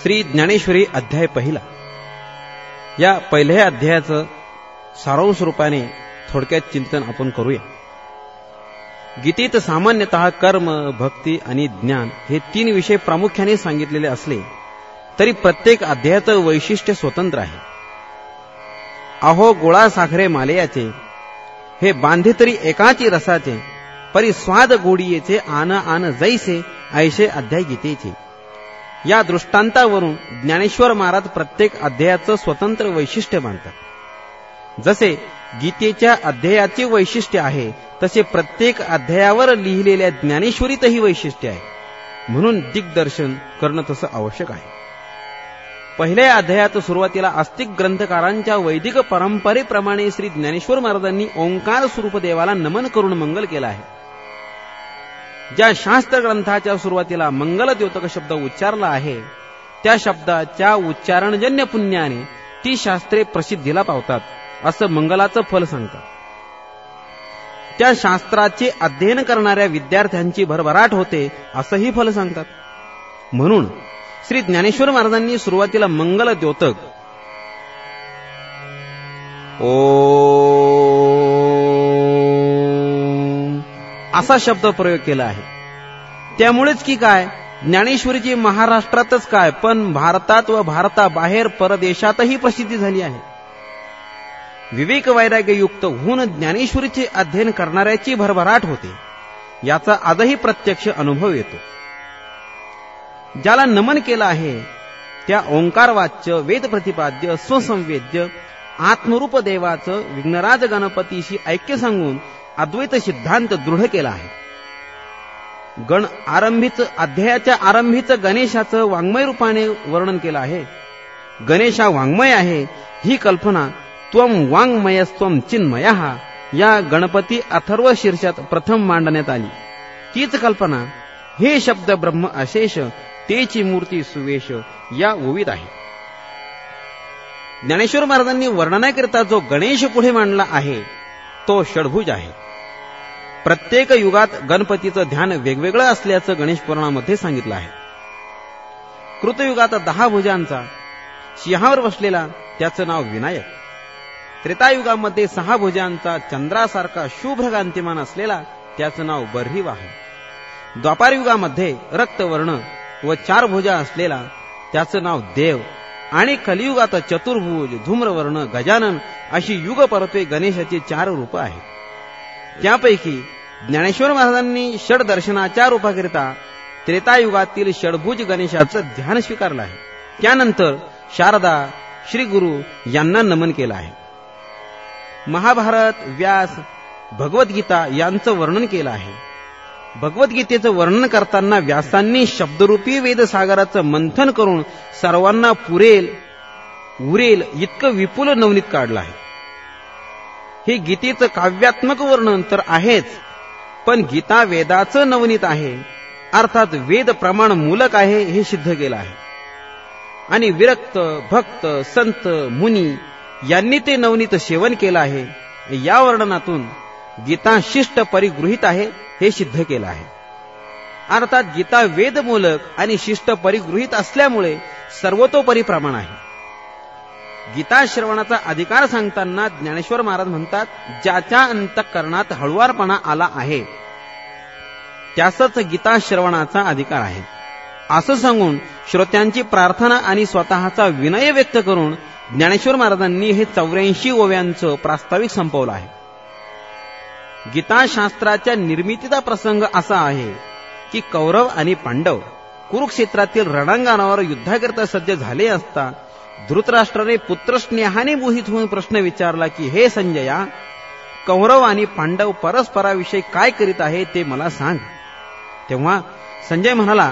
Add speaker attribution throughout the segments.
Speaker 1: श्री ज्ञानेश्वरी अध्याय पहिला. या पहिल्या अध्यायाचं सारांश रूपाने थोडक्यात चिंतन आपण करूया. गीतेत सामान्यतः कर्म, भक्ती आणि ज्ञान हे 3 विषय प्रामुख्याने सांगितलेले असले तरी प्रत्येक अध्यायाचं वैशिष्ट्य स्वतंत्र आहे. अहो गोळा साखरे मालयाचे, हे बांधे तरी एकाची रसाचे, परी स्वाद गोडीयेचे आन आन जैसे, ऐसे अध्याय गीतेचे. या दृष्टांतावरून ज्ञानेश्वर महाराज प्रत्येक अध्यायाचं स्वतंत्र वैशिष्ट्य मानतात. जसे गीतेच्या अध्यायाचे वैशिष्ट्य आहे तसे प्रत्येक अध्यायावर लिहिलेल्या ज्ञानेश्वरीतही वैशिष्ट्य आहे. म्हणून दिग्दर्शन करणं तसं आवश्यक आहे. पहिल्या अध्यायात सुरुवातीला आस्तिक ग्रंथकारांच्या वैदिक परंपरेप्रमाणे श्री ज्ञानेश्वर महाराजांनी ओंकार स्वरूप देवाला नमन करून मंगल केला आहे. ज्या शास्त्र ग्रंथाच्या सुरुवातीला मंगल द्योतक शब्द उच्चारला आहे त्या शब्दाच्या उच्चारणजन्य पुण्याने ती शास्त्रे प्रसिद्धीला पावतात असं मंगलाचं फल सांगतात. त्या शास्त्राचे अध्ययन करणाऱ्या विद्यार्थ्यांची भरभराट होते असंही फल सांगतात. म्हणून श्री ज्ञानेश्वर महाराजांनी सुरुवातीला मंगल द्योतक असा शब्द प्रयोग केला आहे. त्यामुळेच की काय, ज्ञानेश्वरीची महाराष्ट्रातच काय पण भारतात व भारताबाहेर परदेशातही प्रसिद्धी झाली आहे. विवेक वैराग्य युक्त होऊन ज्ञानेश्वरीचे अध्ययन करणाऱ्याची भरभराट होते याचा आजही प्रत्यक्ष अनुभव येतो. ज्याला नमन केलं आहे त्या ओंकार वाच्य, वेद प्रतिपाद्य, स्वसंवेद्य, आत्मरूप देवाचं विघ्नराज गणपतीशी ऐक्य सांगून अद्वैत सिद्धांत दृढ केला आहे. अध्यायाच्या आरंभीच गणेशाचं वाङ्मय रूपाने वर्णन केलं आहे. गणेशा वाङ्मय आहे ही कल्पना त्वं वाङ्मयस्त्वं चिन्मयः या गणपती अथर्व शीर्षात प्रथम मांडण्यात आली. तीच कल्पना हे शब्द ब्रह्म अशेष, तेची मूर्ती सुवेश या ओवीत आहे. ज्ञानेश्वर महाराजांनी वर्णनाकरिता जो गणेश पुढे मांडला आहे तो षडभुज आहे. प्रत्येक युगात गणपतीचं ध्यान वेगवेगळं असल्याचं गणेश पुराणामध्ये सांगितलं आहे. कृतयुगात 10 भुजांचा सिंहावर बसलेला त्याचं नाव विनायक, त्रेतायुगामध्ये 6 भुजांचा चंद्रासारखा शुभ्रकांतिमान असलेला त्याचं नाव बर्हिवाहन, द्वापार युगामध्ये रक्तवर्ण व 4 भुजा असलेला त्याचं नाव देव आणि कलियुगात चतुर्भुज, धूम्रवर्ण, गजानन अशी युगपरत्वे गणेशाची 4 रूपं आहेत. त्यापैकी ज्ञानेश्वर महाराजांनी षड दर्शनाच्या रूपाकरिता त्रेतायुगातील षडभुज गणेशाचं ध्यान स्वीकारलं आहे. त्यानंतर शारदा, श्री गुरु यांना नमन केलं आहे. महाभारत, व्यास, भगवद्गीता यांचं वर्णन केलं आहे. भगवद्गीतेचं वर्णन करताना व्यासांनी शब्दरूपी वेदसागराचं मंथन करून सर्वांना उरेल इतकं विपुल नवनीत काढलं आहे. हे गीतेचं काव्यात्मक वर्णन तर आहेच, पण गीता वेदाचं नवनीत आहे, अर्थात वेद प्रमाण मूलक आहे हे सिद्ध केलं आहे. आणि विरक्त, भक्त, संत, मुनी यांनी ते नवनीत सेवन केलं आहे. या वर्णनातून गीता शिष्ट परिगृहीत आहे हे सिद्ध केलं आहे. अर्थात गीता वेदमूलक आणि शिष्ट परिगृहीत असल्यामुळे सर्वतोपरी प्रमाण आहे. गीता श्रवणाचा अधिकार सांगताना ज्ञानेश्वर महाराज म्हणतात, ज्याच्या अंतःकरणात हळुवारपणा आला आहे त्यासच गीता श्रवणाचा अधिकार आहे असं सांगून श्रोत्यांची प्रार्थना आणि स्वतःचा विनय व्यक्त करून ज्ञानेश्वर महाराजांनी हे 84 ओव्यांचं प्रास्ताविक संपवलं आहे. गीता शास्त्राच्या निर्मितीचा प्रसंग असा आहे की कौरव आणि पांडव कुरुक्षेत्रातील रणांगणावर युद्धाकरिता सज्ज झाले असता धृतराष्ट्राने पुत्रस्नेहाने मोहित होऊन प्रश्न विचारला की, हे संजया, कौरव आणि पांडव परस्पराविषयी काय करीत आहे ते मला सांग. तेव्हा संजय म्हणाला,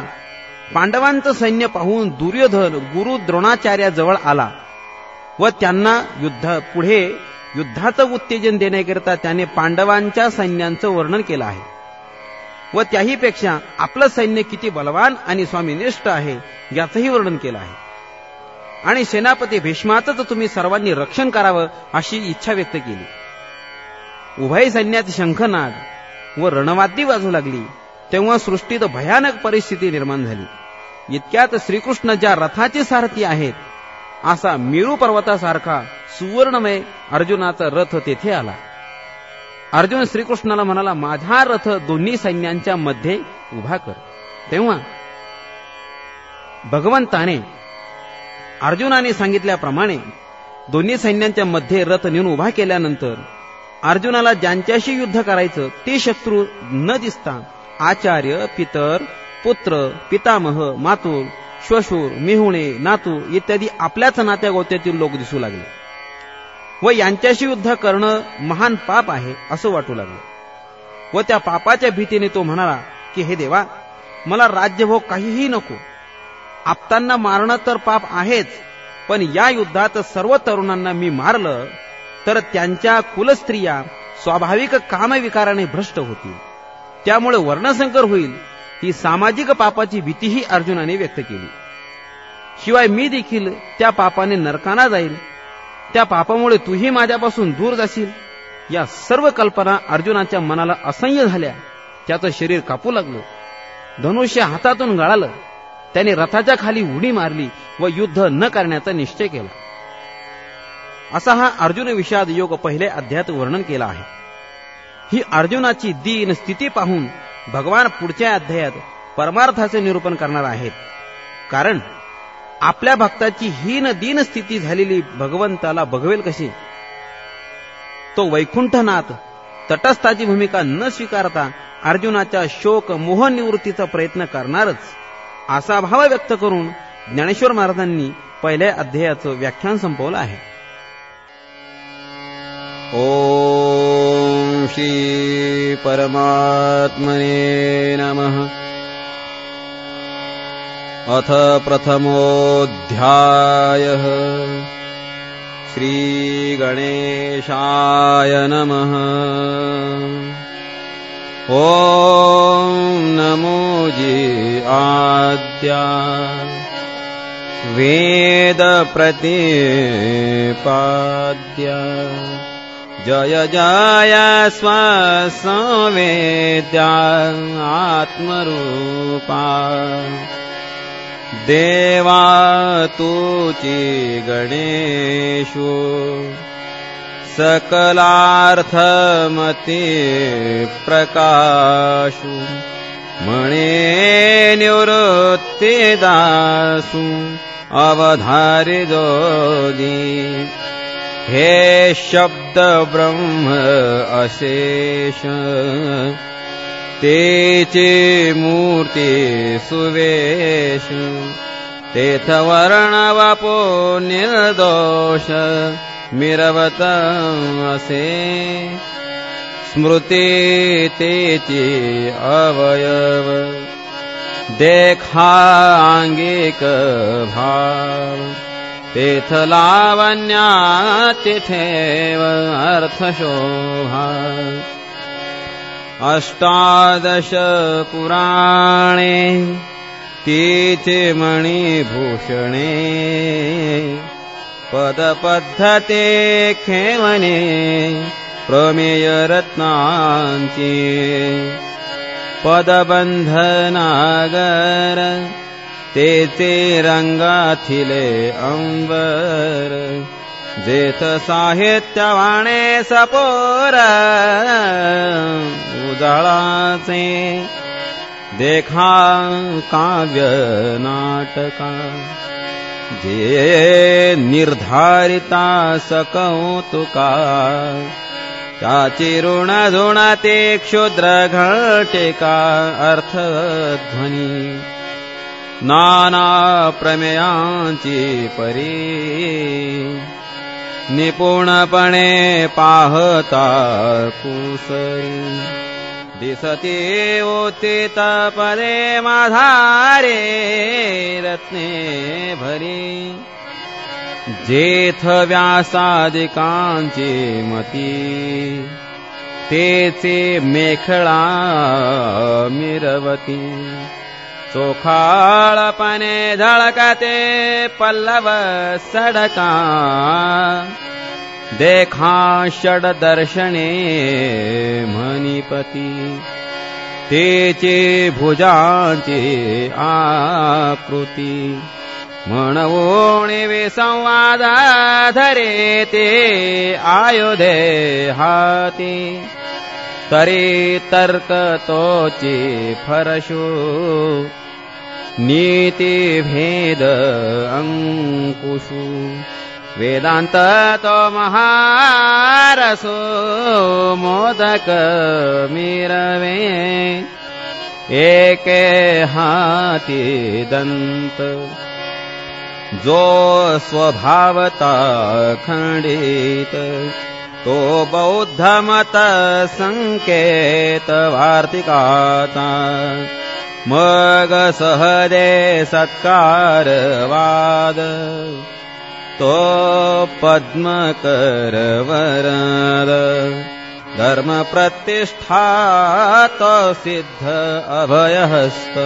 Speaker 1: पांडवांचं सैन्य पाहून दुर्योधन गुरु द्रोणाचार्याजवळ आला व त्यांना युद्धाचं उत्तेजन देण्याकरिता त्याने पांडवांच्या सैन्यांचं वर्णन केलं आहे व त्याहीपेक्षा आपलं सैन्य किती बलवान आणि स्वामीनिष्ठ आहे याचंही वर्णन केलं आहे. आणि सेनापती भीष्माचंच तुम्ही सर्वांनी रक्षण करावं अशी इच्छा व्यक्त केली. उभय सैन्यात शंखनाद व रणवाद्य वाजू लागली तेव्हा सृष्टीत भयानक परिस्थिती निर्माण झाली. इतक्यात श्रीकृष्ण ज्या रथाचे सारथी आहेत असा मेरू पर्वतासारखा सुवर्णमय अर्जुनाचा रथ तेथे आला. अर्जुन श्रीकृष्णाला म्हणाला, माझा रथ दोन्ही सैन्यांच्या मध्ये उभा कर. तेव्हा भगवंताने अर्जुनाने सांगितल्याप्रमाणे दोन्ही सैन्यांच्या मध्ये रथ नेऊन उभा केल्यानंतर अर्जुनाला ज्यांच्याशी युद्ध करायचं ते शत्रू न दिसता आचार्य, पितर, पुत्र, पितामह, मातुल, श्वशूर, मेहुणे, नातू इत्यादी आपल्याच नात्या गोत्यातील लोक दिसू लागले व यांच्याशी युद्ध करणं महान पाप आहे असं वाटू लागलं. व त्या पापाच्या भीतीने तो म्हणाला की हे देवा, मला राज्यभोग काहीही नको. आप्तांना मारणं तर पाप आहेच, पण या युद्धात सर्व तरुणांना मी मारलं तर त्यांच्या कुलस्त्रिया स्वाभाविक कामविकाराने भ्रष्ट होतील, त्यामुळे वर्णसंकर होईल. ही सामाजिक पापाची भीतीही अर्जुनाने व्यक्त केली. शिवाय मी देखील त्या पापाने नरकाला जाईल, त्या पापामुळे तूही माझ्यापासून दूर जाशील. या सर्व कल्पना अर्जुनाच्या मनाला असह्य झाल्या. त्याचं शरीर कापू लागलं, धनुष्य हातातून गळालं. त्याने रथाच्या खाली उडी मारली व युद्ध न करण्याचा निश्चय केला. असा हा अर्जुन विषाद योग पहिल्या अध्यायात वर्णन केला आहे. ही अर्जुनाची दीन स्थिती पाहून भगवान पुढच्या अध्यायात परमार्थाचे निरूपण करणार आहेत. कारण आपल्या भक्ताची हीन दीन स्थिती झालेली भगवंताला बघवेल कशी? तो वैकुंठनाथ तटस्थाची भूमिका न स्वीकारता अर्जुनाच्या शोक मोह निवृत्तीचा प्रयत्न करणारच असा भाव व्यक्त करून ज्ञानेश्वर महाराजांनी पहिल्या अध्यायाचं व्याख्यान संपवलं आहे. ओम श्री परमात्मने नमः. अथ प्रथमोऽध्यायः. श्री गणेशाय नमः. ओम नमो जी आद्या वेद प्रतिपाद्या जय जय स्वसंवेद्या आत्मरूपा देवा तुची गणेशो सकलार्थमते प्रकाशु मणे निवृत्तिदासु अवधारि दोदी हे शब्द ब्रह्म अशेष तेचे मूर्ती सुवेश तेथ वर्ण वपो निर्दोष मिरवत असे स्मृती तेची अवयव देखांगिक भाव तेथ लावण्या तिथेव अर्थशोभा अष्टादश पुराणे तीचे मणिभूषणे पदपद्धते खेवने प्रमेय रत्नांची पदबंधनागर तेचे रंगाथिले अंबर जेथ साहित्यवाणे सपोर उजाळाचे देखा काव्य नाटका जे निर्धारिता सकौतुका त्याची ऋण धुणते क्षुद्र घटिका अर्थध्वनी नाना प्रमेयांची परी निपुणपणे पाहता कुसरी दिसती उचित पदे माधारे रत्ने भरी जेथ व्यासादिकांची मती तेचे मेखळा मिरवती चोखाळपणे झळकते पल्लव सडका देखा षड दर्शने मणिपती तेचे भुजांची आकृती म्हणवोणी विसंवाद धरे ते आयुधे हाती तरी तर्क तोची फरशु नीती भेद अंकुशु वेदांत तो महारसो मोदक मिरवे एके हाती दंत जो स्वभावता खंडित तो बौद्ध मत संकेत वार्तिकाचा मग सहदे सत्कारवाद तो पद्मकर वरद धर्म प्रतिष्ठा तो सिद्ध अभयहस्त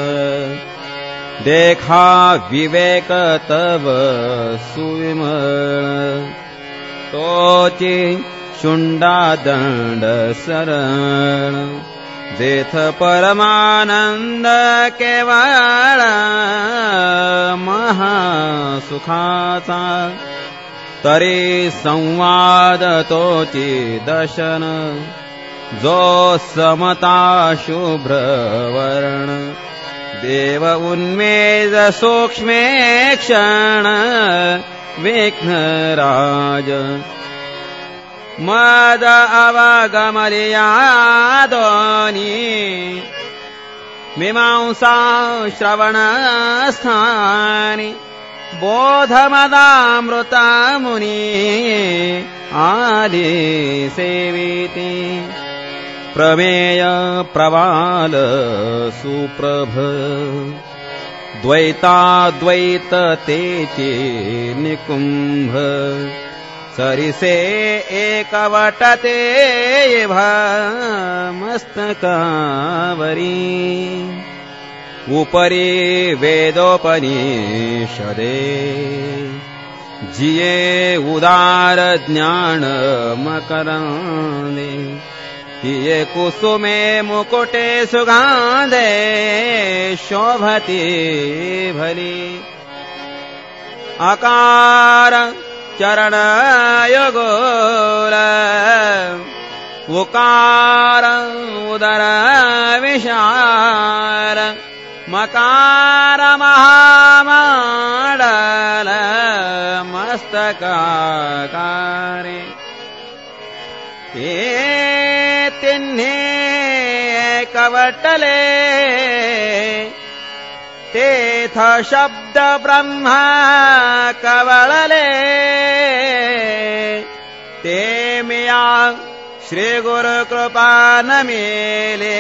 Speaker 1: देखा विवेक तव सुविमल तोची शुंडा दंड शरण जेथ परमानंद केवळ महासुखाचा तरी संवाद तोची दशन जो समता शुभ्र वर्ण देव उन्मेष सूक्ष्मे क्षण विघ्नराज मद अवगमलिया दोनी मीमांसा श्रवण स्थानी बोधमदामृता मुनी आदि सेविती प्रमेय प्रवाल सुप्रभ द्वैताद्वैत तेचे निकुंभ सरिसे एकवटते मस्तकावरी उपरी वेदोपनिषदे जिये उदार ज्ञान मकरंदे तिये कुसुमे मुकुटे सुगंधे शोभती भली आकार चरण योगोर उकार उदर विशार मकार महामंडल मस्तकाकारे ते तिन्हे कवटले तेथ शब्द ब्रह्म कवळले ते मिया श्री गुरु कृपा न मेले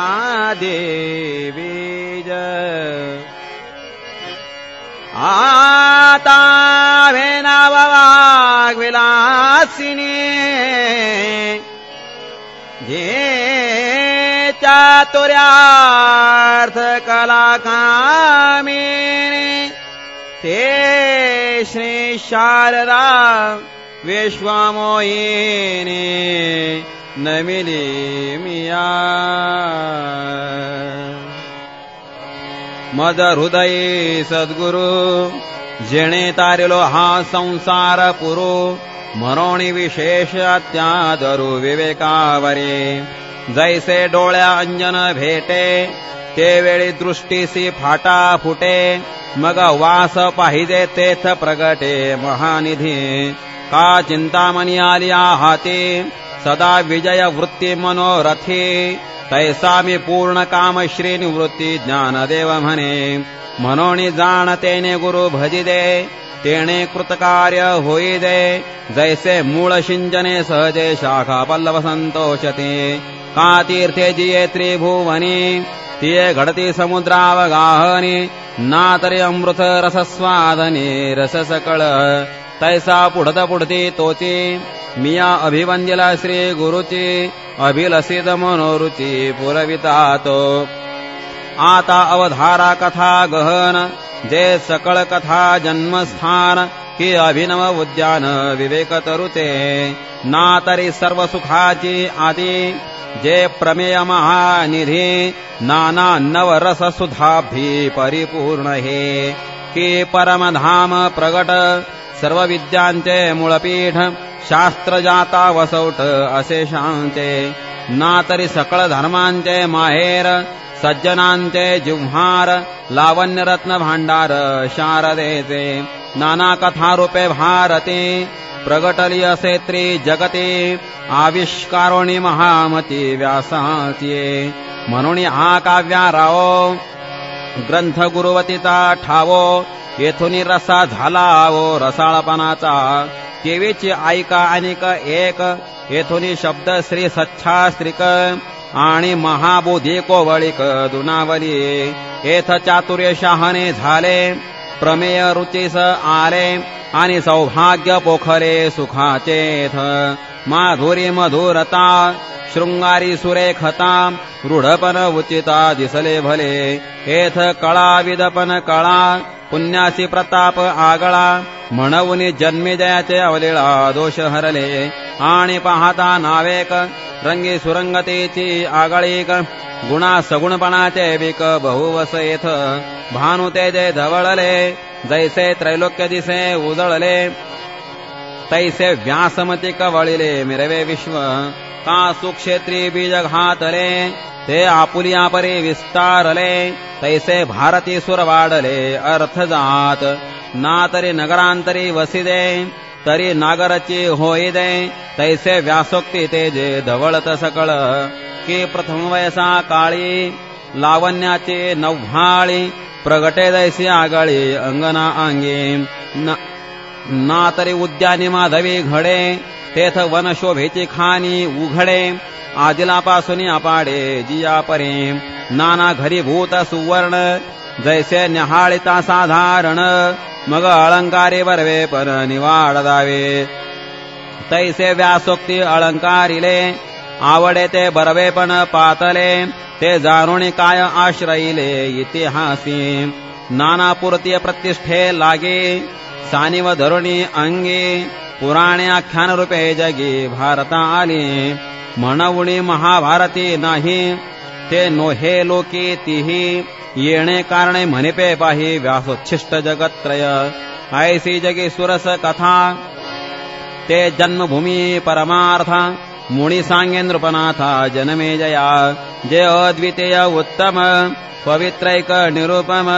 Speaker 1: आदि बीज आता भेनाव वाग्विलासिनी जे चातुर्यार्थ कला कामिनी ते श्री शारदा विश्वमोहिनी नमिली मिया मद हृदय सद्गुरु जेणे तारिलो हा संसार पुरो मरोणी विशेष अत्यादरु विवेकावरे जैसे डोळ्या अंजन भेटे ते वेळी दृष्टीसी फाटा फुटे मग वास पाहिजे तेथ प्रगटे महानिधी का चिंतामणी आलिया हाती सदा विजय वृत्ती मनोरथी तैसा मी पूर्ण काम श्री निवृत्ती ज्ञानदेव म्हणे म्हणून जाणतेने गुरु भजिदे तेणे कृतकार्य होई दे जैसे मूळ शिंजने सहजे शाखा पल्लव संतोषते का तीर्थे जिये त्रिभुवनी तिये घडती समुद्रावगाहनी ना तरी अमृत रसस्वादने रस सकळ तैसा पुढत पुढती तोची मिया अभिवंदिला श्री गुरुची अभिलसित मनोरुची पुरवितातो आता अवधारा कथा गहन जे सकळ कथा जन्मस्थान की अभिनव उद्यान विवेक तरुते ना तरी सर्व सुखाची आदी जे प्रमेय महानिधी नाना नवरस सुधाभी परिपूर्ण हे की परमधाम प्रगट सर्व विद्यांचे मूळपीठ शास्त्र जाता वसवट असे शांचे ना तरी सकळ धर्मांचे माहेर सज्जनांचे जिव्हार लावण्य रत्न भांडार शारदेचे नाना कथारूपे भारती प्रगटली असे त्रिजगती आविष्कारोणी महामती व्यासाची म्हणून हा काव्यारावो ग्रंथ गुरुवतीचा ठावो येथून रसा झालावो रसाळपणाचा केवीची ऐका अनिक एक येथून शब्द श्री सच्छास्त्रिक आणि महाबोधी कोवळिक दुनावली येथ चातुर्य शहाणे झाले प्रमेय रुचीस आले आणि सौभाग्य पोखरे सुखाचेथ माधुरी मधुरता शृंगारी सुरेखता रूढपण उचिता दिसले भले येथ कळा विदपन कळा पुण्यासी प्रताप आगळा म्हणून जन्मीजयाचे अवलिळा दोष हरले आणि पाहता नावेक रंगी सुरंगतेची आगळीक गुणा सगुणपणाचे बिक बहुवस येथ भानुते जे धवळले जैसे त्रैलोक्य दिसे उजळले तैसे व्यासमती कवळिले मिरवे विश्व का सुक्षेत्री बीज घातले ते आपुलिया परी विस्तारले तैसे भारती सुर वाढले अर्थ जात ना तरी नगरांतरी वसिदे तरी नागरची होई दे तैसे व्यासोक्ती ते जे धवळत सकळ की प्रथम वयसा काळी लावण्याची नव्हाळी प्रगटे दैसी आगळी अंगना अंगी ना तरी उद्यानी माधवी घडे तेथ वनशोभेची खानी उघडे आदिलापासून अपाडे जिया परे नाना घरी भूत सुवर्ण जैसे न्याहाळिता साधारण मग अलंकारे बरवे पर निवाड दावे तैसे व्यासोक्ती अलंकारिले आवडे ते बरवे पण पातले ते जाणून काय आश्रयिले इतिहासी नाना पूर्तीय प्रतिष्ठे लागे सानिव धरुणी अंगी पुराणे आख्यान रूपे जगी भारता आली म्हणून महाभारती नाही ते नोहे लोकी तिही येणे कारणे म्हणिपे पाही व्यासोच्छिष्ट जगत्त्रय ऐसी जगी सुरस कथा ते जन्मभूमी परमार्थ मुळी सांगे नृपनाथा जनमे जया जे अद्वितीय उत्तम पवित्रैक निरुपम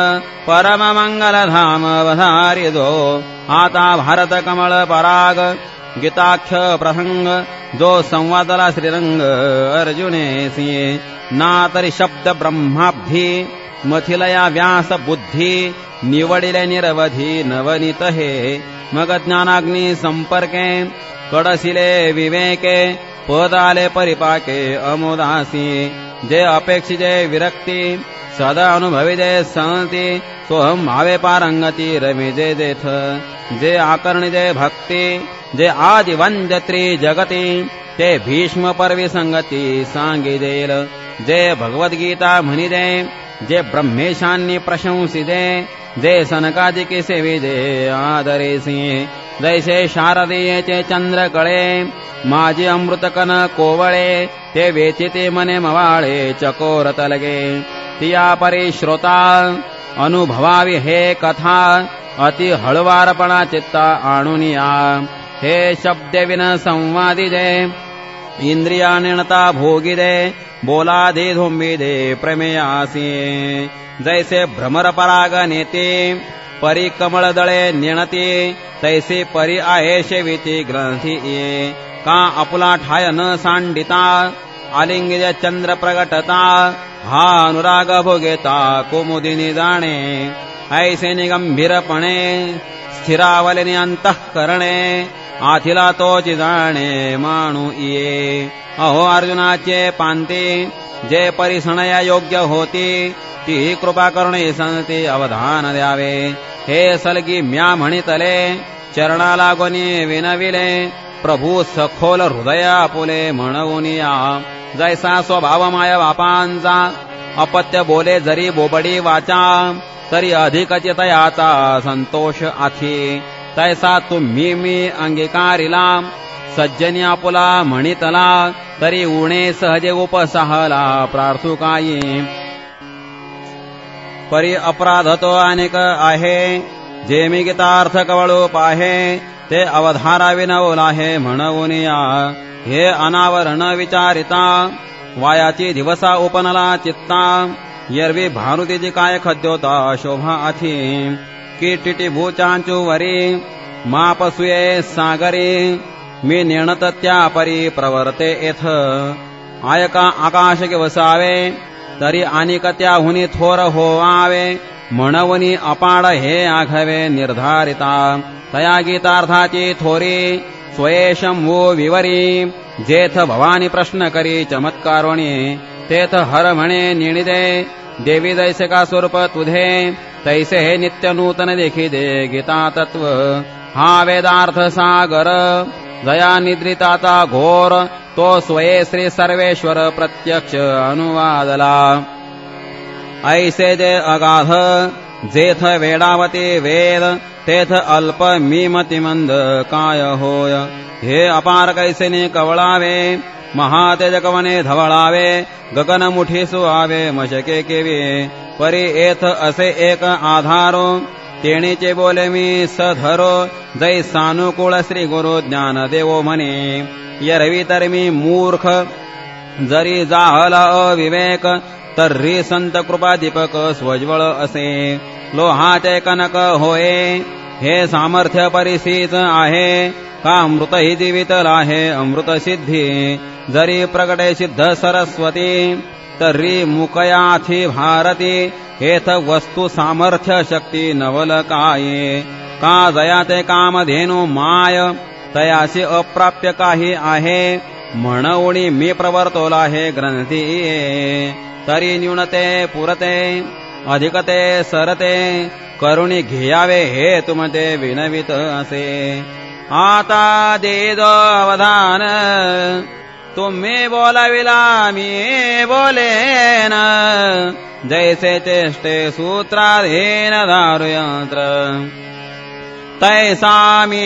Speaker 1: परम मंगलधाम वधारिदो आता भारत कमळ पराग गीताख्य प्रसंग जो संवादला श्रीरंग अर्जुनेसी ना तरी शब्द ब्रह्माब्धी मथिलया व्यास बुद्धी निवडिले निरवधी नवनीत हे मग ज्ञानाग्नी संपर्के कडसिले विवेके पद आले परिपाके अमोदासी जे अपेक्षिते विरक्ती सदा अनुभवी जे संती सोहम भावे पारंगती रमे जे देथ जे आकर्णी जे भक्ती जे आदि वंद्यत्री जगती ते भीष्म पर्वी संगती सांगी देल जे भगवद्गीता म्हणी दे जे ब्रह्मेशांनी प्रशंसी दे जे सनकादिकी सेवी दे आदरेसी जैसे शारदीयेचे चंद्र कळे माझी अमृतकन कोवळे ते वेचिते मने मवाळे चकोर तलगे तिया परी श्रोता अनुभवावी हे कथा अति हळवारपणा चित्ता आणून या हे शब्द विन संवादी दे इंद्रिया निर्णता भोगी दे बोला दे धोंबी दे प्रमेयासी जैसे भ्रमर पराग नेते परी कमळ दळे निणती तैसे परी आहे शेविती ग्रंथी का आपुला ठाय न सांडिता आलिंगित चंद्र प्रगटता हा अनुराग भोगेता कुमुदिनी जाणे ऐसे निगंभीरपणे स्थिरावलेनी अंतःकरणे आथिला तोची जाणे माणू ये अहो अर्जुनाचे पांते जे परिसणया योग्य होती ती कृपा करुणे संती अवधान द्यावे हे सलगी म्या म्हणितले चरणा लागोनी विनविले प्रभू सखोल हृदया पुले म्हणून या जैसा स्वभाव माय बापांचा अपत्य बोले जरी बोबडी वाचा तरी अधिक चितयाचा संतोष आथी तैसा तुम्ही मी अंगीकारिला सज्जनी आपुला म्हणितला तरी उणे सहजे उपसाहला प्रार्थू काही परी अपराध तो अनेक आहे जे मी गीतार्थ कवळू पाहे ते अवधारावे नवलाहे म्हणून या हे अनावरण विचारिता वायाची दिवसा उपनला चित्ता यर्वी भानुतीची काय खद्योता शोभा अथी कीटिटी भूचांचू वरी मापसुये सागरी मी निर्णत त्या परी प्रवर्ते येथ आयका आकाश वसावे तरी अनिक त्याहुनी थोर होवावे म्हणवनी अपाड हे आघवे निर्धारिता तया गीतार्थाची थोरी स्वयेशंभू विवरी जेथ भवानी प्रश्न करी चमत्कारोणी तेथ हर म्हणे निणिदे देवी जैसे का स्वरूप तुझे तैसे हे नित्य नूतन देखी दे गीता तत्व हा वेदार्थ सागर जया निद्रिताता घोर तो स्वये श्री सर्वेश्वर प्रत्यक्ष अनुवादला ऐसे जे अगाध जेथ वेडावती वेद तेथ अल्प मीमतिमंद काय होय हे अपार कैसेने कवळावे महातेज कवने धवळावे गगन मुठी सुहावे मशके केवे परी एथ असे एक आधारो तेणीचे बोले मी सधरो जै सानुकूळ श्री गुरु ज्ञान देवो म्हणे यरवी तर मी मूर्ख जरी जाहल अविवेक तर्री संत कृपा दीपक स्वज्वळ असे लोहाचे कनक होय हे सामर्थ्य परिसित आहे का अमृत ही जीवितल आहे अमृत सिद्धी जरी प्रगटे सिद्ध सरस्वती तर्री मुकयाथी भारती हेथ वस्तू सामर्थ्य शक्ती नवल काय का जयाते कामधेनु माय तयासी अप्राप्य काही आहे म्हणून मी प्रवर्तोला हे ग्रंथी तरी न्यूनते पुरते अधिकते सरते करुणी घ्यावे हे तुमते विनवित असे आता देदो अवधान तुम्ही बोलाविला मी बोलेन जैसे चेष्टे सूत्राधीन दारुयंत्र तैसा मी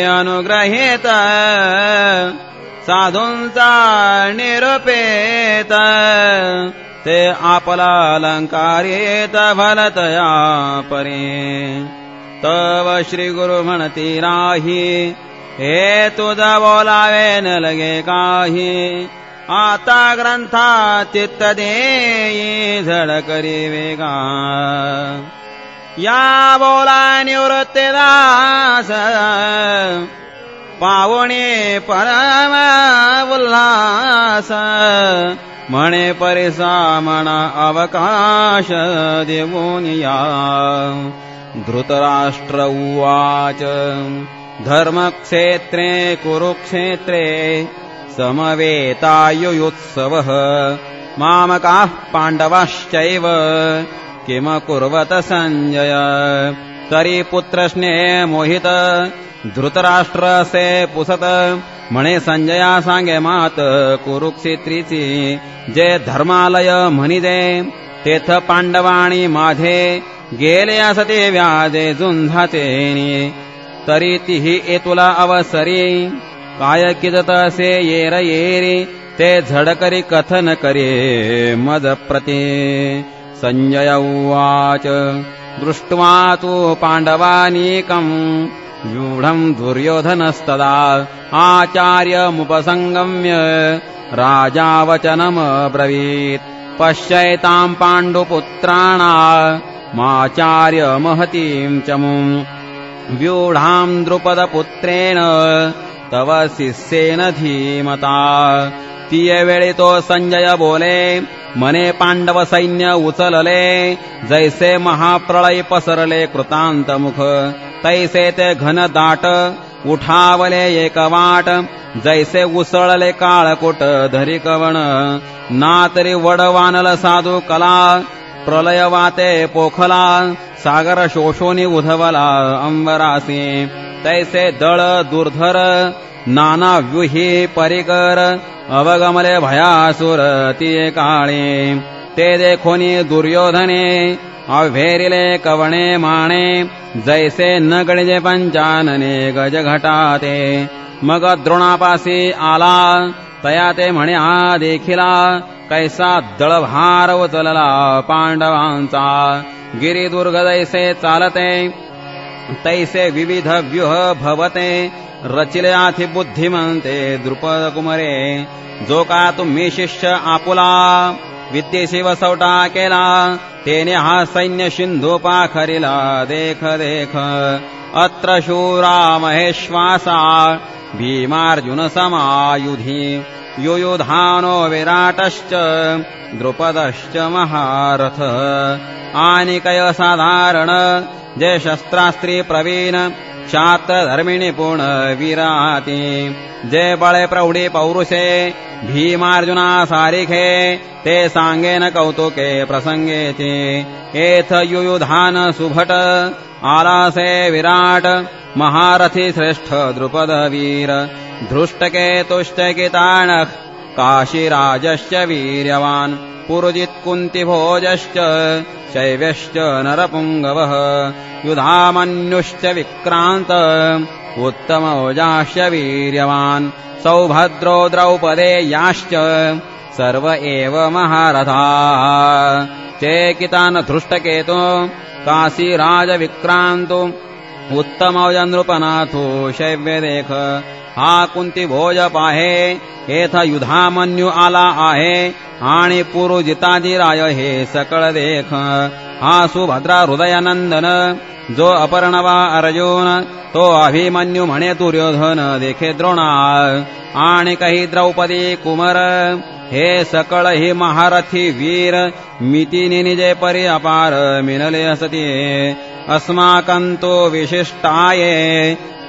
Speaker 1: अनुग्रहित साधूंचा निरुपेत ते आपला अलंकारित भलतया परी तव श्री गुरु म्हणती राही हे तुझा बोलावे न लगे काही आता ग्रंथा चित्त देई झड करी वेगा या बोला निवृत्ती दास पावणे परम उल्हास म्हणे परिसा म्हणा अवकाश देऊन या धृतराष्ट्र उवाच धर्मक्षेत्रे कुरुक्षेत्रे समवेतायुयुत्सवः मामकाः पाण्डवाश्चैव किम कुर्वत संजय तरी पुत्रस्ने मोहित धृतराष्ट्रसे पुसत म्हणे संजया सांगे मात कुरुक्षेत्रीची जे धर्मालय म्हणिदे तेथ पांडवाणी माझे गेले असते व्याजे झुंझाचे तरी तीही तुला अवसरी काय किजत असे येर येरी ते झडकरी कथन करे मज प्रती संजय उवाच दृष्ट्वा तू पांडवानीकम् व्यूढम् दुर्योधनस्तदा आचार्यमुपसंगम्य राजावचनमब्रवीत् पश्यैताम् पाण्डुपुत्राणा माचार्य महतीम् चमुम् व्यूढाम् द्रुपदपुत्रेण तव शिष्येन धीमता तीये तो संजय बोले मने पांडव सैन्य उचलले जैसे महाप्रलय पसरले कृतांत मुख तैसे ते घन दाट उठावले एकवाट जैसे उसळले काळकोट धरी कवण ना तरी वडवानल साधू कला प्रलय वाते पोखला सागर शोषोनी उधवला अंबरासी तैसे दळ दुर्धर नाना व्यूही परिकर अवगमले भयासुर ती काळे ते देखोनी दुर्योधने अव्हेरिले कवणे माणे जैसे न गणजे पंचानने गज घटाते मग द्रोणापासी आला तया ते म्हणे हा देखिला कैसा दळभार उचलला पांडवांचा गिरिदुर्ग दैसे चालते तैसे विविध व्यूह भवते रचिले आथी बुद्धिमंते द्रुपद कुमरे जो का तुम्ही शिष्य आपुला विद्येशी वसवटा केला तेने हा सैन्य सिंधू पाखरिला देख देख अत्र शूरा महेश्वासा भीमार्जुन समायुधी युयुधानो विराटश्च द्रुपदश्च महारथ आनिकय साधारण जे शस्त्रास्त्री प्रवीण क्षात्र धर्मिणी पूर्ण वीराती जे बळे प्रौढी पौरुषे भीमार्जुना सारिखे ते सांगेन कौतुके प्रसंगेचे एथ युयुधान सुभट आलासे विराट महारथी श्रेष्ठ द्रुपद वीर धृष्टकेतुश्चकितानः काशीराजश्च वीर्यवान् पुरुजित कुन्तिभोजश्च शैव्यश्च नरपुङ्गवः युधामन्युश्च विक्रान्त उत्तमौजाश्च वीर्यवान् सौभद्रो द्रौपदेयाश्च सर्व एव महारथाः चेकितान् धृष्टकेतु काशीराज विक्रान्तो उत्तमौज नृपनाथो शैव्यदेख हा कुंती भोज पाहे एथ युधामन्यू आला आहे आणि पुरुजितादिराय हे सकळ देख हा सुभद्रा हृदयानंदन जो अपर्णवा अर्जुन तो अभिमन्यू म्हणे दुर्योधन देखे द्रोणा आणि काही द्रौपदी कुमार हे सकळ ही महारथी वीर मितीने निजे परी अपार मिनले असती अस्माकंतो विशिष्टाये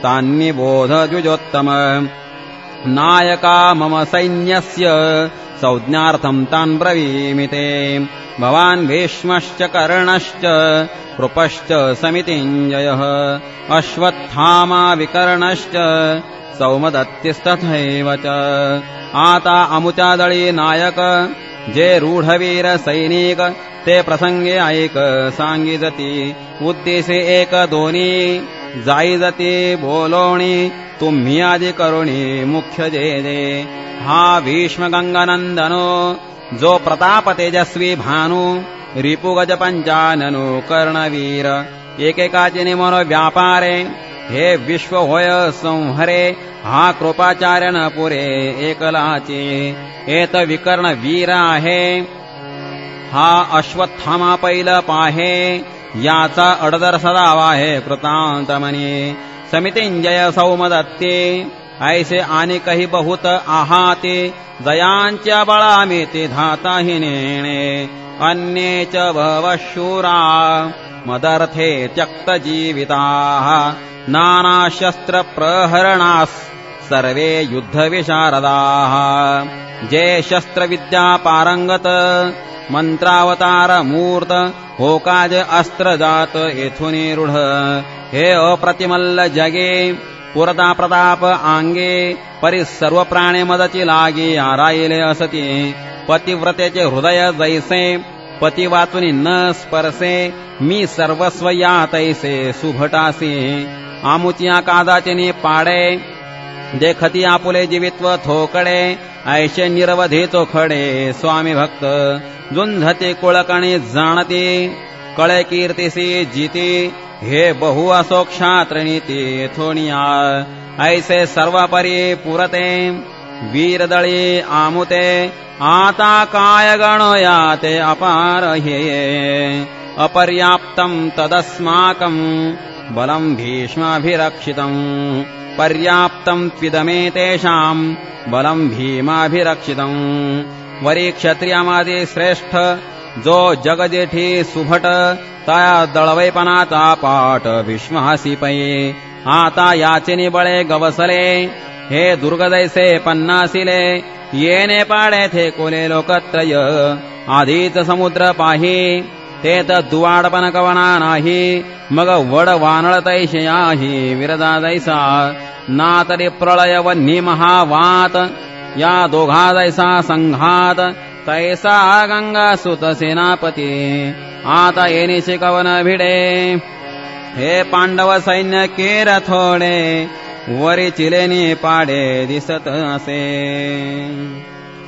Speaker 1: तान्नि बोध द्विजोत्तम नायका मम सैन्यस्य संज्ञार्थं तान् ब्रवीमि ते भवान् भीष्मश्च कर्णश्च कृपश्च समितिञ्जयः अश्वत्थामा विकर्णश्च सौमदत्तिस्तथैव च आता अमुचादळी नायक जे रूढवीर सैनिक ते प्रसंगे ऐक सांगिजती उद्देशे एक दोनी जाईजती बोलोणी तुम्ही आदि करुणी मुख्य जे हा भीष्म गंगानंदनो जो प्रताप तेजस्वी भानु रिपुगज पंचाननु कर्णवीर एकेकाचे निमन व्यापारे हे विश्व होय संहरे हा कृपाचार्यन पुरे एकलाचे एत विकर्ण वीर आहे हा अश्वत्थामा पैल पाहे याचा अडदर सदावा आहे कृतांतमनी समितिंजय सौमदत्ते ऐसे आणि काही बहुत आहाते जयांच्या बळामिते धाताहि नेणे अन्ये च भवशूरा मदर्थे त्यक्त जीविताः नाना शस्त्र प्रहरणास सर्वे युद्ध विशारदाः जे शस्त्र विद्या पारंगत मंत्रावतार मूर्त होकाज अस्त्र जात येथुनी रूढ हे अप्रतिमल्ल जगे पुरता प्रताप आंगे परी सर्व प्राणे मदची लागे आरायले असती पतिव्रतेचे हृदय जैसे पती वाचुनी न स्पर्शे मी सर्वस्व या तैसे सुभटासी आमुचिया कादाचे पाडे देखती आपुले जीवित्व थोकडे ऐशे निरवधी चोखडे स्वामी भक्त झुंझते कुळकणी जाणती कळे कीर्तिसी जीती हे बहु असो क्षात्रनीती थोनिया ऐसे सर्व परी पुरते वीरदळी आमुते आता काय गणोया ते अपार हे अपर्याप्तं तदस्माकं बलं भीष्माभिरक्षितं पर्याप्तं त्विदमेतेषां बलं भीमाभिरक्षितं वरी क्षत्रियामादि श्रेष्ठ जो जगजेठी सुभट तया दळवैपणाचा पाठ भीष्मासी पै आता याचिनी बळे गवसले हे दुर्गदैसे पन्नासिले येणे पाडे थे कोले लोकत्रय आधीच समुद्र पाही तेत दुवाडपन कवना नाही मग वड वानळ तैशयाही विरदा दैसा ना तरी प्रळय वन्ही महावात या दोघा दैसा संघात तैसा गंगा सुत सेनापती आता येणीशी कवन भिडे हे पांडव सैन्य केर थोडे वरी चिलेनी पाडे दिसत असे.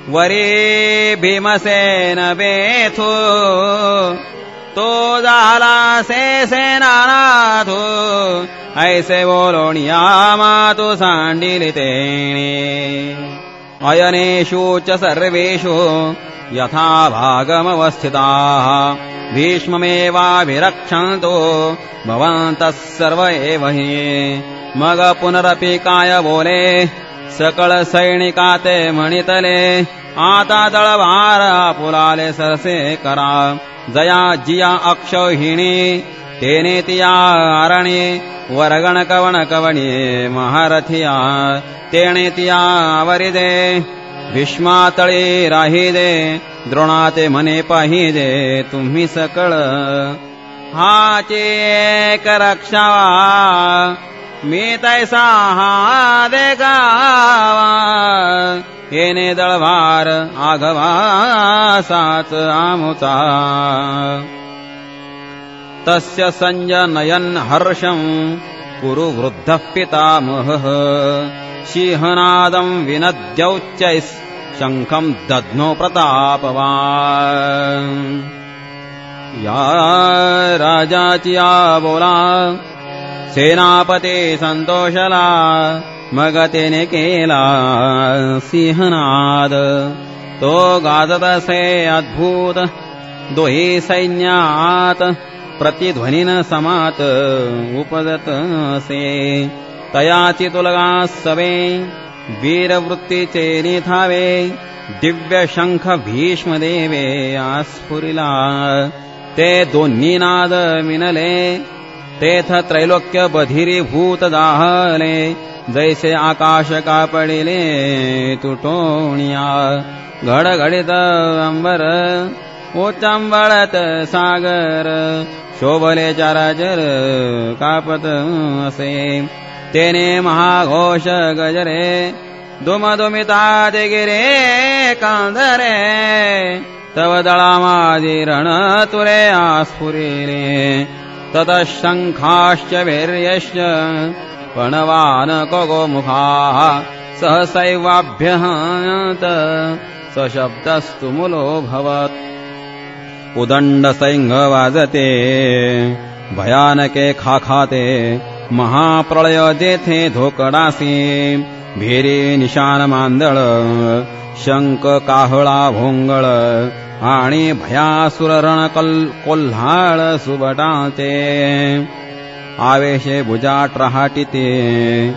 Speaker 1: वरी भीमसेन बेथू तो झाला से सेनानाथू. ऐसे बोलोनिया मातु सांडिली तेणे. अयनेषु च सर्वेषु यथा भागमवस्थिताः भीष्ममेवाभिरक्षन्तु भवन्तः सर्व एव हि. मग पुनरपि काय बोले सकळ सैनिकाते मणितले. आता दळभार पुलाले सरसे करा. जया जिया अक्षौहिणी तेने तिया आरणे. वरगण कवण कवणी महारथिया तेणे तिया आवरिदे. भीष्मातळे राहिदे द्रोणाते मने पाहिदे तुम्ही सकळ. हाचे एक रक्षावा मी तैसा हा देगावा. येणे दळभार आघवासाच आमुचा. तस्य संजनयन् हर्षं कुरु वृद्धः पितामहः. सिंहनादं विनद्यौच्चैः शङ्खं दध्नो प्रतापवान्. या राजाची बोला सेनापती संतोषला. मग तेने केला सिंहनाद. तो गाजत असे अद्भुत दोही सैन्यात. प्रतिध्वनीन समात उपजत असे. तयाची तुलगा सवे वीरवृत्तीचे निथावे. दिव्य शंख भीष्मदेवे आस्फुरिला. ते दोन्ही नाद मिनले. तेथ त्रैलोक्य बधिरीभूत जाहले. जैसे आकाश कापडिले तुटोणिया. घडघडित अंबर उच्चांबळत सागर. शोभले चाराचर कापत असे. तेने महाघोष गजरे दुमदुमिता ते गिरे कांधरे. तव दळामाजी रण तुरे आस्फुरिले. ततः शंखाश्च वीर्यश्च पणवान कोगोमुखाः सहसैवाभ्यहन्त सशब्दस्तु मूलोऽभवत्. उदंड सैंग वाजते भयानके खाखाते. महाप्रलय जेथे धोकडासी. भेरी निशान मांदळ शंक काहळा भोंगळ. आणि भयासुर रण कोल्हाळ सुबटाचे. आवेशे भुजा ट्रहाटिते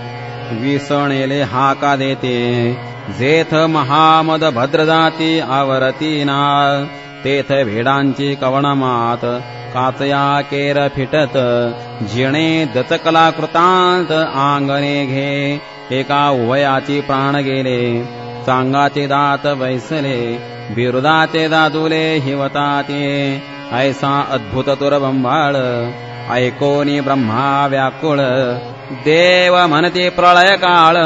Speaker 1: विसणेले हाका देते. जेथ महामद भद्रजाती आवरतीना. तेथ भेडांची कवणमात काचया केर फिटत. जिणे दचकला कृतांत आंगणे घे. एका उभयाची प्राण गेले. चांगाचे दात वैसले. बिरुदाचे दादुले हिवताते. ऐसा अद्भुत तुरबंबाळ ऐकोनी ब्रह्मा व्याकुळ. देव म्हणते प्रळय काळ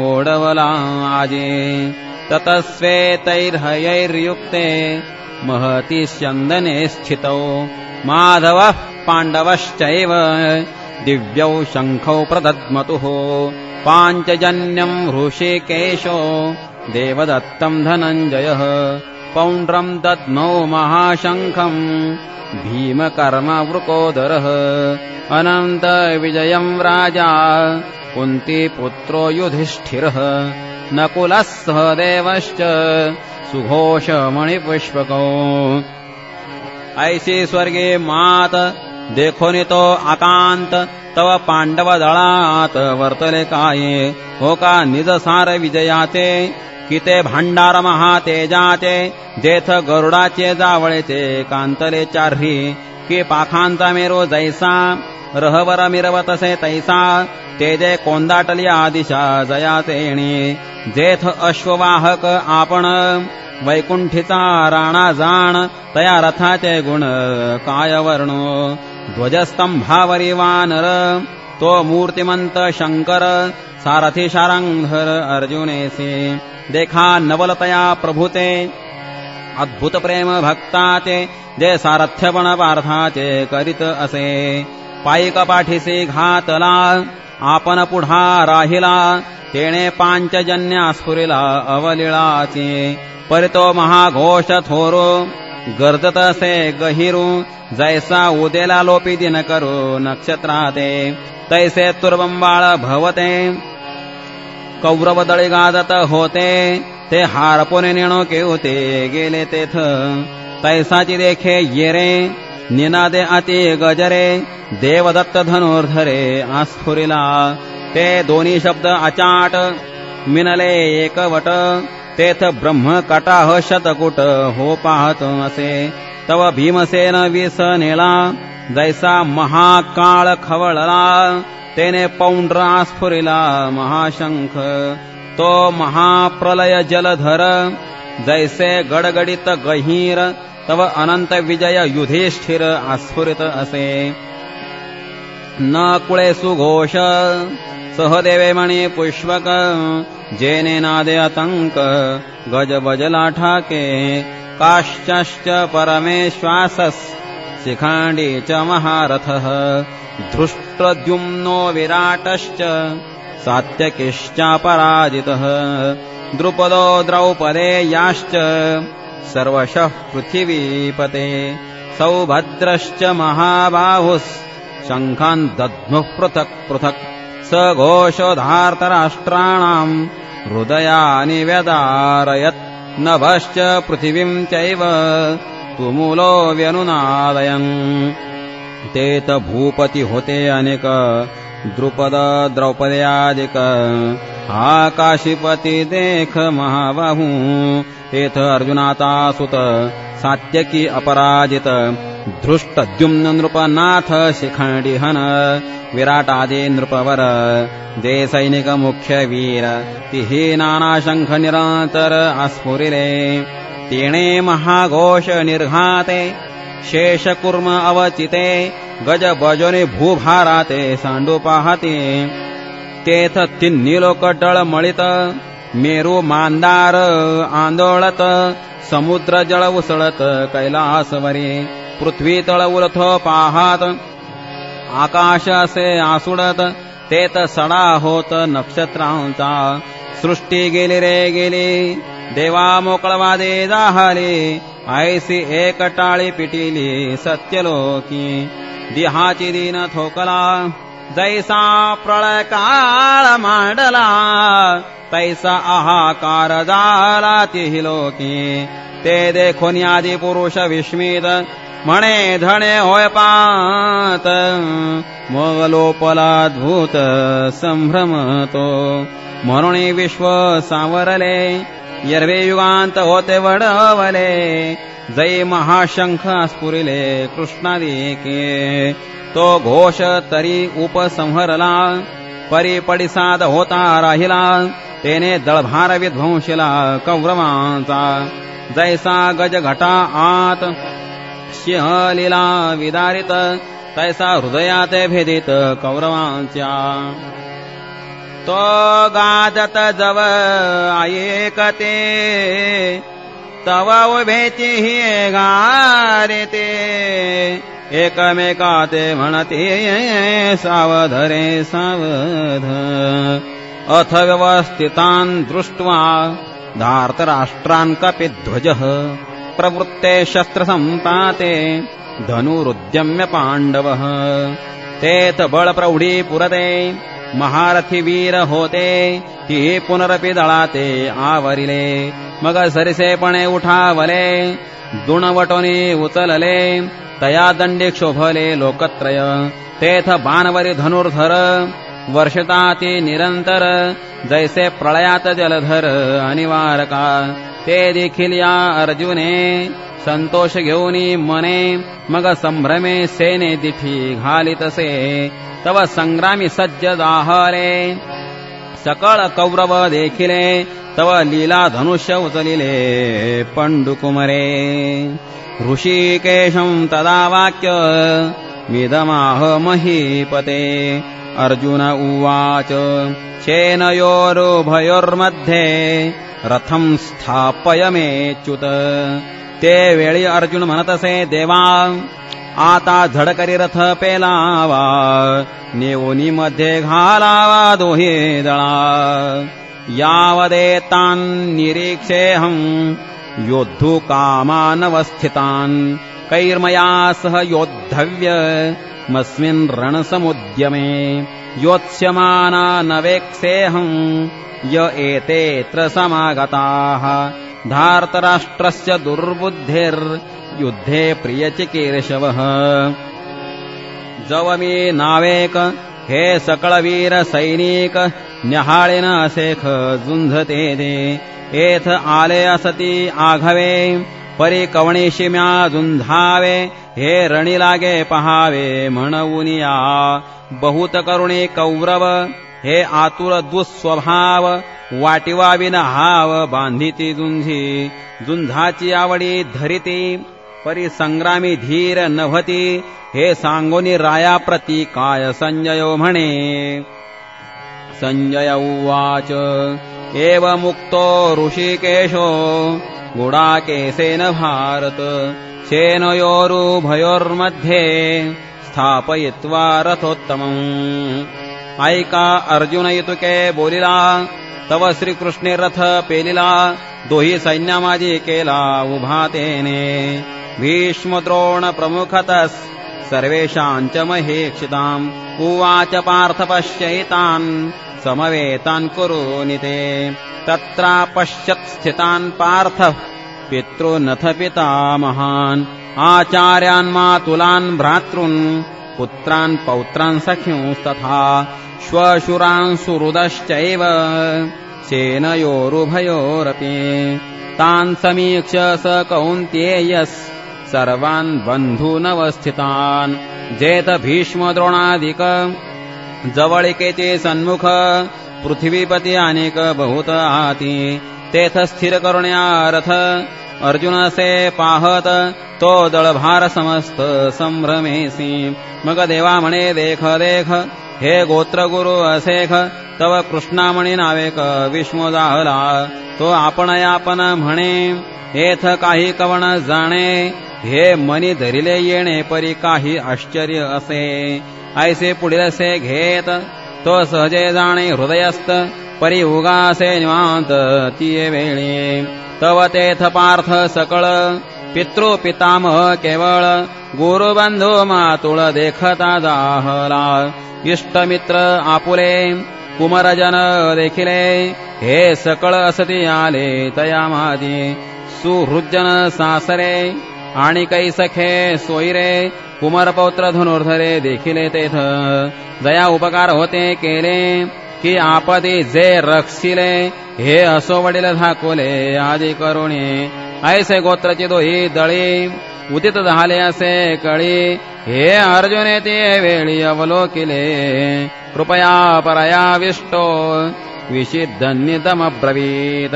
Speaker 1: ओढवला आजे. ततस्वेतैर्हयैर्युक्ते महती स्यंदने स्थितौ. माधवः पाण्डवश्चैव दिव्यौ शङ्खौ प्रदद्मतुः. पाञ्चजन्यं हृषीकेशो देवदत्तं धनञ्जयः. पौण्ड्रं दद्मौ महाशङ्खं भीमकर्मवृकोदरः. अनन्त विजयं राजा कुन्तीपुत्रो युधिष्ठिरः. नकुलः सहदेवश्च सुघोषमणिपुष्पकौ. ऐसी स्वर्गे मात देखोनि तो आकांत. तव पांडव दळात वर्तले काये. हो का निज सार विजयाचे. किते भांडार महातेजाचे. जेथ गरुडाचे जावळेचे कांतले चार्ही. की पाखांचा मेरो जैसा रहवर मिरवतसे तैसा. तेजे कोंदाटल्या दिशा जयातेणी. जेथ अश्ववाहक आपण वैकुंठीचा राणा जाण. तया रथाचे गुण काय वर्णो. ध्वजस्तंभावरी वानर तो मूर्तिमंत शंकर. सारथी शारंगधर अर्जुनेसे. देखा नवलतया प्रभूते अद्भुत प्रेम भक्ताचे. जे सारथ्यपण पार्थाचे करीत असे. पायिक पाठीसी घातला आपण पुढा राहिला तेणे पांचजन्या स्फुरिला अवलिळाचे परितो महाघोष थोरो गर्जत असे गहिरू जैसा उदेला लोपी दिन करू नक्षत्राते तैसे तुर्बंबाळ भवते कौरव दळी गाजत होते ते हारपुने नेणो केवते गेले तेथ तैसाची देखे येरे निनादे अति गजरे देवदत्त धनुर्धरे आस्फुरिला ते दोन्ही शब्द अचाट मिनले एकवट तेथ ब्रह्म कटाह शतकुट हो पाहत असे तव भीमसेन विस नेला जैसा महाकाळ खवळला तेने पौंड्र आस्फुरिला महाशंख तो महाप्रलय जलधर जैसे गडगडित गहीर तव अनंत विजय युधिष्ठिर आस्फुरित असे न कुळे सुघोष सहदेवे मणी पुष्पक जेने नादे आतंक गज बजला ठाके काश्चश्च परमेश्वासस् शिखांडी च महारथः धृष्ट्रद्युम्नो विराटश्च सात्यकिश्चापराजितः द्रुपदो द्रौपदे याश्च सर्वशः पृथिवीपते सौभद्रश्च महाबाहुस् शङ्खान् दद्मुः पृथक् पृथक् स घोषोधार्तराष्ट्राणाम् हृदयानि व्यदारयत् नभश्च पृथिवीं चैव तुमुलो व्यनुनादयन् तेत भूपती होते अनेक द्रुपद द्रौपदयादिक आकाशीपती देख महाबाहू तेथ अर्जुनाता सुत सात्यकी अपराजित धृष्टद्युम्न नृपनाथ शिखंडी हन विराटादि नृपवर जे सैनिक मुख्य वीर तिही नाना शंख निरंतर आस्फुरिले तेणे महाघोष निर्घाते शेषकुर्म अवचिते गज बजोनी भूभाराते सांडू पाहते तेथ तिन्ही लोक टळमळीत मेरू मांदार आंदोळत समुद्र जळ उसळत कैलासवरी पृथ्वी तळ उलथ पाहात आकाश असे आसुडत तेत सडा होत नक्षत्रांचा सृष्टी गेली रे गेली देवा मोकळवादे जाहले ऐसी एक टाळी पिटिली सत्यलोकी दिहाची दिन थोकला जैसा प्रळय काळ मांडला तैसा आहाकार झाला तिही लोकी ते देखून आदि पुरुष विस्मित म्हणे धणे होय पात मग लोपलाद्भूत संभ्रमतो म्हणून विश्व सावरले यर्वे युगांत होते वडवले जै महाशंख स्फुरिले कृष्णादिके तो घोष तरी उपसंहरला परी पडिसाद होता राहिला तेने दळभार विध्वंशिला कौरवांचा जैसा गज घटा आत सिंहलीला विदारित तैसा हृदयात भेदित कौरवांच्या तो गाजत जव ऐकते तव उभेची ही गारेते एकमेकाते म्हणते सावधरे सावध अथ व्यवस्थितान् दृष्ट्वा धार्तराष्ट्रान् कपिध्वजः प्रवृत्ते शस्त्रसंपाते धनुरुद्यम्य पांडवः तेथ बळप्रौढी पुरते महारथी वीर होते ती पुनरपि दळाते आवरिले मग सरिसेपणे उठावले दुणवटोनी उचलले तया दंडे क्षोभले लोकत्रय तेथ बाणवरी धनुर्धर वर्षताती निरंतर जैसे प्रळयात जलधर अनिवारका ते देखील या अर्जुने संतोष घेऊनी मने मग संभ्रमे सेने दिठी घालितसे तव संग्रामी सज्ज दाहले सकळ कौरव देखिले तव लीला धनुष्य उचलिले पंडुकुमरे ऋषिकेशं तदा वाक्य मिदमाह महीपते अर्जुन उवाच सेनयोरुभयोर्मध्ये रथं स्थापय मेच्युत ते वेळी अर्जुन म्हणत असे देवा आता झडकरी रथ पेलावा, नेवोनी मध्ये घालावा दोहे दळा. यावदेतान् निरीक्षेऽहं योद्धु कामानवस्थितान्, कैर्मया सह योद्धव्यमस्मिन् रणसमुद्यमे. योत्स्यमाना न वेक्षेऽहं य एतेऽत्र समागताः, धार्तराष्ट्रस्य दुर्बुद्धिर्युद्धे प्रियचिकीर्षवः. जवमी नावेक हे सकळवीर सैनिक, न्याहाळेन असेख झुंझते दे. एथ आले असती आघवे, परी कवणीशी म्या झुंझावे. हे रणी लागे पहावे म्हणून या, बहुत करुणे कौरव. हे आतुर दुःस्वभाव, वाटिवा विन हाव बांधिती झुंझी. झुंझाची आवडी धरिती, परी संग्रामी धीर नभती. हे सांगोनी राया प्रती काय संजयो म्हणे. संजय उवाच एव मुक्तो ऋषिकेशो, गुडाकेशेन भारत. सेनयोरुभयोर्मध्ये स्थापयित्वा रथोत्तमम्. ऐका अर्जुन इतुके बोलिला, तव श्रीकृष्णे रथ पेलिला. दोही सैन्यामाजी केला उभा तेने. भीष्म द्रोण प्रमुखतः सर्वेषांच महेक्षिताम्. उवाच पार्थ पश्यैतान् समवेतान् कुरुनिते. तत्रा पश्यत् स्थितान् पार्थ पितॄनथ पितामहान्. आचार्यान् मातुलान् भ्रातॄन् पुत्रान् पौत्रान् सख्युंस्तथा. श्वशुरान् सुहृदश्चैव सेनयोरुभयोरपि. तान् समीक्ष स कौन्तेयस् सर्वान् बन्धूनवस्थितान्. जेत भीष्म द्रोणादिक जवळिकेचे सन्मुख. पृथ्वीपती अनेक बहुत आती. तेथ स्थिर करुण्या रथ अर्जुन से पाहत. तो दळभार समस्त संभ्रमेसी. मग देवा म्हणे देख देख, हे गोत्र गुरु असेख. तव कृष्णामणी नावेक विष्णू जाहला. तो आपण यापन म्हणे, येथ काही कवण जाणे. हे मनी धरिले येणे परी काही आश्चर्य असे. ऐसे पुढीलसे घेत तो सहजे जाणे हृदयस्थ. परी उगासे निवांत तिये वेळे. तव तेथ पार्थ सकळ पितृ पितामह केवळ. गुरुबंधू मातुळ देखता जाहला. इष्टमित्र आपुले कुमरजन देखिले. हे सकळ असती आले तयामादी. सुहृजन सासरे आणि कै सखे सोयरे. कुमारपौत्र धनुर्धरे देखिले तेथ. जया उपकार होते केले की आपदी जे रक्षिले. हे असो वडील धाकोले आदी करुणे. ऐसे गोत्रची दोही दळी उदित झाले असे कळी. हे अर्जुने ते वेळी अवलोकिले. कृपया परयाविष्टो विशिद्धन्यतमब्रवीत.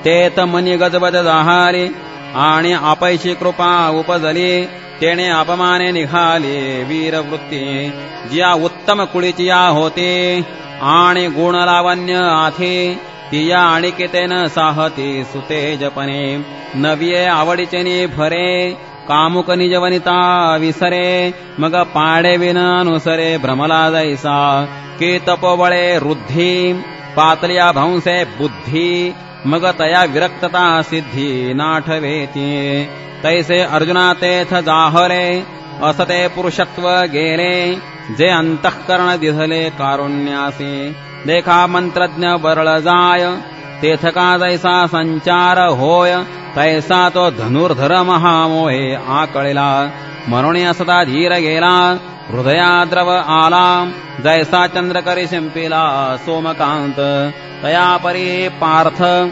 Speaker 1: तेत मनी गजबज जाहारी आणि आपैशी कृपा उपजली. तेने अपमाने निघाले वीरवृत्ती. जिया उत्तम कुळीचिया होती आणि गुण लावण्य आथी. तिया आणिकेतेन साहती सुतेजपणे. नविये आवडीचेनी भरे. कामुक निजवनिता विसरे. मग पाडे विन अनुसरे भ्रमला जैसा. की तपोबळे रुद्धी पातल्या भंसे बुद्धी. मग तया विरक्तता सिद्धी नाठवेती. तैसे अर्जुना तेथ जाहले. असते पुरुषत्व गेले. जे अंतःकरण दिधले कारुण्यासी. देखा मंत्रज्ञ बरळ जाय. तेथ का जैसा संचार होय. तैसा तो धनुर्धर महामोहे आकळिला. मरुणी असता धीर गेला. हृदयाद्रव आला. जैसा चंद्रकरी शिंपिला सोमकांत. तया परी पार्थ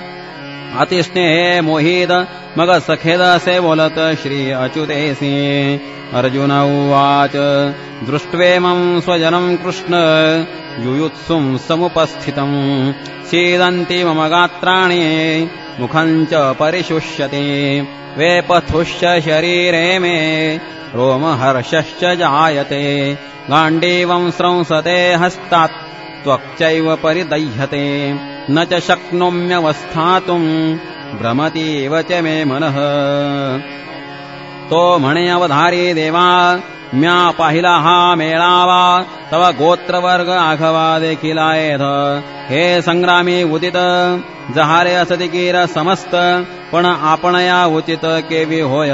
Speaker 1: अतिस्नेहे मोहित. मग सखेद असे बोलत श्री अच्युतेसी. अर्जुन उवाच दृष्ट्वेमं स्वजनं कृष्ण युयुत्सुं समुपस्थितम्. सीदन्ति मम गात्राणि मुखं च परिशुष्यति. वेपथुश्च शरीरे मे रोमहर्षश्च जायते. गाण्डीवं स्रंसते हस्तात् त्वक्चैव परिदह्यते. न च शक्नोम्यवस्थातुम् भ्रमतीव च मे मनः.
Speaker 2: तो म्हणे अवधारी देवा म्या पाहिला हा मेळावा तव गोत्रवर्ग आघवा देखील आहेत. हे संग्रामी उदित जहारे असती कीर समस्त पण आपण या उचित केवी होय.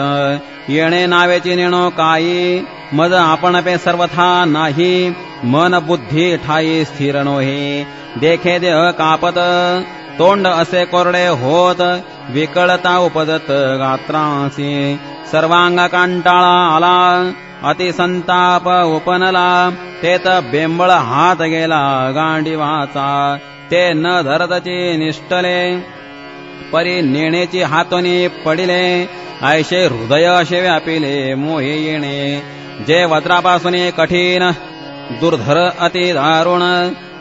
Speaker 2: येणे नावेची नेणो काही मज आपण पे सर्वथा नाही. मन बुद्धी ठाई स्थिर नोहे देखे देह कापत तोंड असे कोरडे होत विकळता उपजत गात्रांसी सर्वांग कांटाळा आला अतिसंताप उपनला तेत बेंबळ हात गेला गांडीवाचा ते न धरतची निष्ठले परी नेण्याची हातोनी पडिले ऐशे हृदय असे व्यापिले मोहे येणे जे वज्रापासून कठीण दुर्धर अति दारुण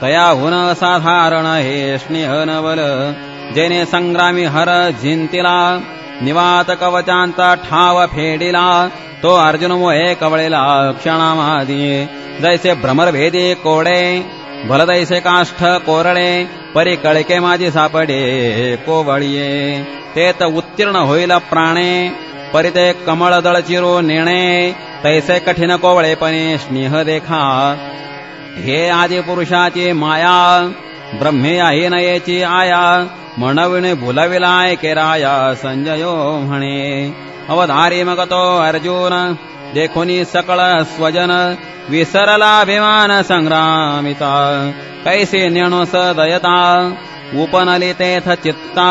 Speaker 2: तयाहून साधारण हे स्नेह नवल जेने संग्रामी हर जिंतिला निवात कवचांचा ठाव फेडिला तो अर्जुन मोहे कवळेला क्षणामादी जैसे भ्रमरभेदी कोडे भलदैसे काष्ठ कोरडे परी कळके माझी सापडे कोवळिये तेत उत्तीर्ण होईल प्राणे परी ते कमळ दळ चिरू नेणे तैसे कठीण कोवळेपणे स्नेह देखा हे आदि पुरुषाची माया ब्रह्मे आहे नयेची आया म्हणविणे भुलविलाय केराया संजयो म्हणे. अवधारी मग तो अर्जुन देखोनी सकळ स्वजन विसरलाभिमान संग्रामिता कैसे नेणो सदयता उपनली तेथ चित्ता